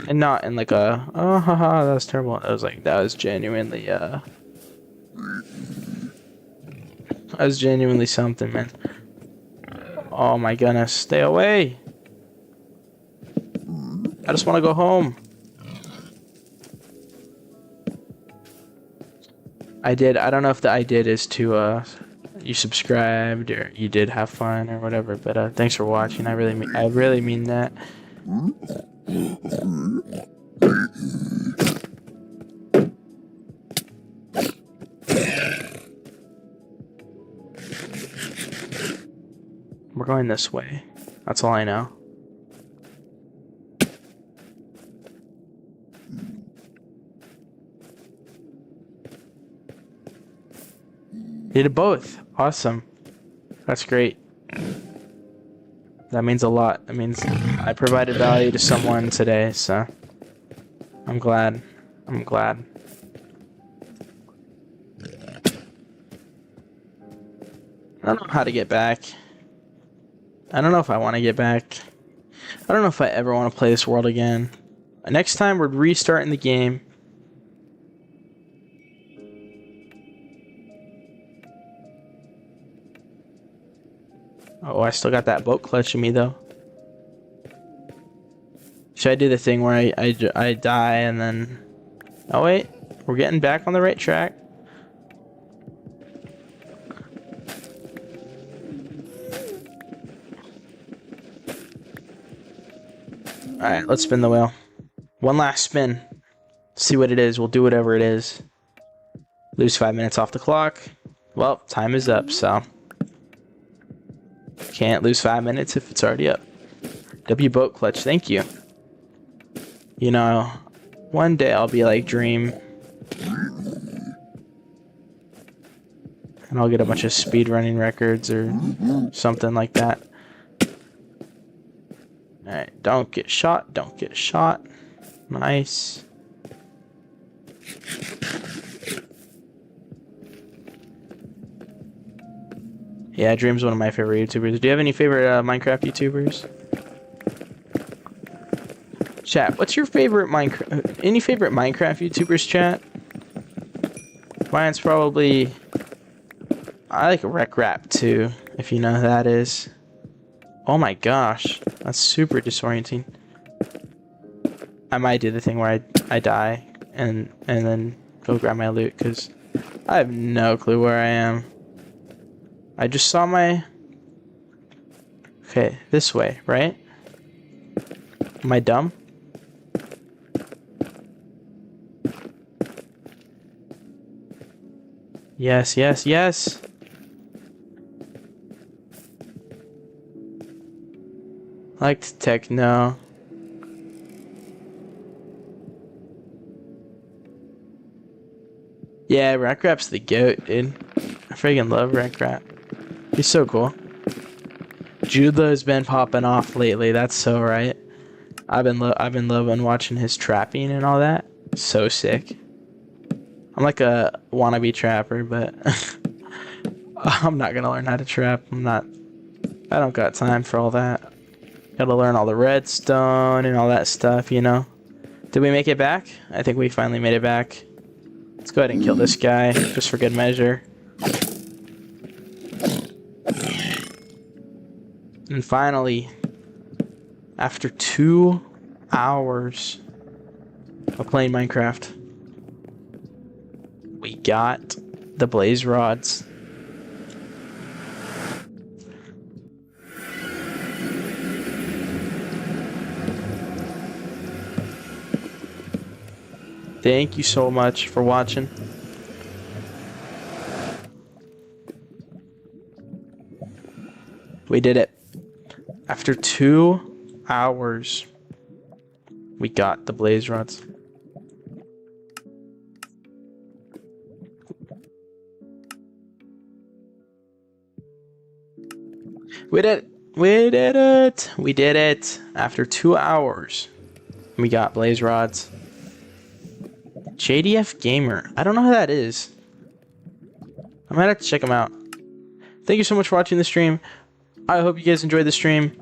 And not in like a, oh haha, that was terrible. It was like, that was genuinely something, man. Oh my goodness, stay away. I just want to go home. I don't know if the I did is to, you subscribed or you did have fun or whatever, but thanks for watching. I really mean that. We're going this way. That's all I know. You did both. Awesome. That's great. That means a lot. That means I provided value to someone today, so I'm glad. I'm glad. I don't know how to get back. I don't know if I want to get back. I don't know if I ever want to play this world again. Next time we're restarting the game. Oh, I still got that boat clutch in me, though. Should I do the thing where I die and then... Oh, wait. We're getting back on the right track. Alright, let's spin the wheel. One last spin. See what it is. We'll do whatever it is. Lose 5 minutes off the clock. Well, time is up, so... Can't lose 5 minutes if it's already up. W boat clutch, thank you. You know, one day I'll be like Dream And I'll get a bunch of speedrunning records or something like that. Alright, don't get shot, don't get shot. Nice. Yeah, Dream's one of my favorite YouTubers. Do you have any favorite Minecraft YouTubers? Chat, what's your favorite Minecraft? Any favorite Minecraft YouTubers, chat? Mine's probably... I like Rec Rap too, if you know who that is. Oh my gosh, that's super disorienting. I might do the thing where I die and then go grab my loot, because I have no clue where I am. I just saw my... Okay, this way, right? Am I dumb? Yes, yes, yes! Liked techno. Yeah, Rack Rap's the goat, dude. I freaking love Rack Rap. He's so cool. Judelo's been popping off lately. That's so right. I've been loving watching his trapping and all that. So sick. I'm like a wannabe trapper, but I'm not gonna learn how to trap. I don't got time for all that. Gotta learn all the redstone and all that stuff, you know. Did we make it back? I think we finally made it back. Let's go ahead and kill this guy, just for good measure. And finally, after 2 hours of playing Minecraft, we got the blaze rods. Thank you so much for watching. We did it. After 2 hours, we got the blaze rods. We did it. We did it. We did it. After 2 hours, we got blaze rods. JDF Gamer. I don't know who that is. I might have to check him out. Thank you so much for watching the stream. I hope you guys enjoyed the stream.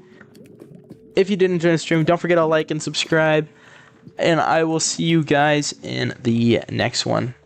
If you did enjoy the stream, don't forget to like and subscribe. And I will see you guys in the next one.